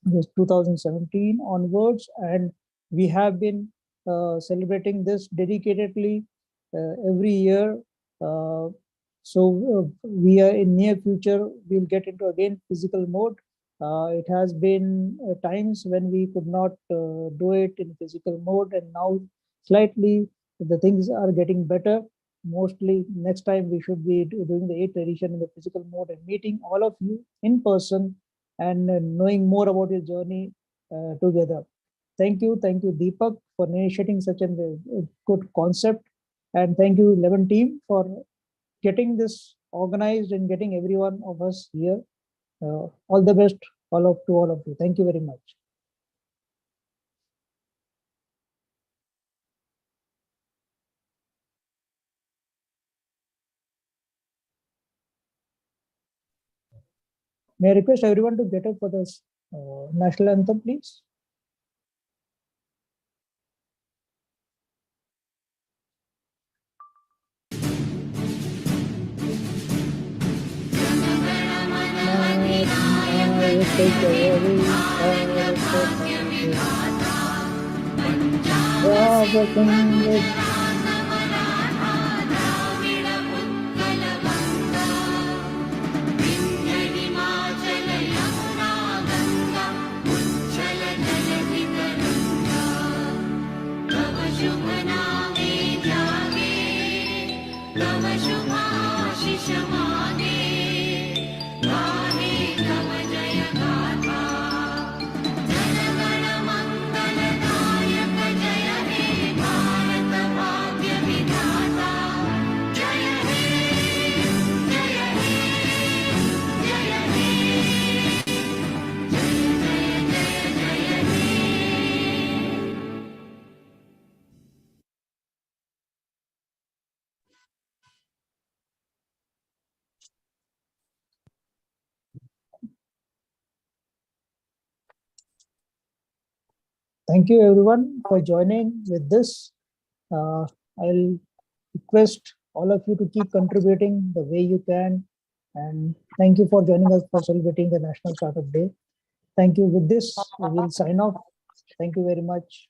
2017 onwards. And we have been celebrating this dedicatedly every year. So we are in near future, we'll get into again physical mode. It has been times when we could not do it in physical mode, and now slightly the things are getting better. Mostly next time we should be doing the 8th edition in the physical mode and meeting all of you in person and knowing more about your journey together. Thank you, Deepak, for initiating such a good concept, and thank you, Lemon team, for getting this organized and getting every one of us here. All the best, to all of you. Thank you very much. May I request everyone to get up for this national anthem, please? Thank you everyone for joining with this. I'll request all of you to keep contributing the way you can. And thank you for joining us for celebrating the National Startup Day. Thank you. With this, we will sign off. Thank you very much.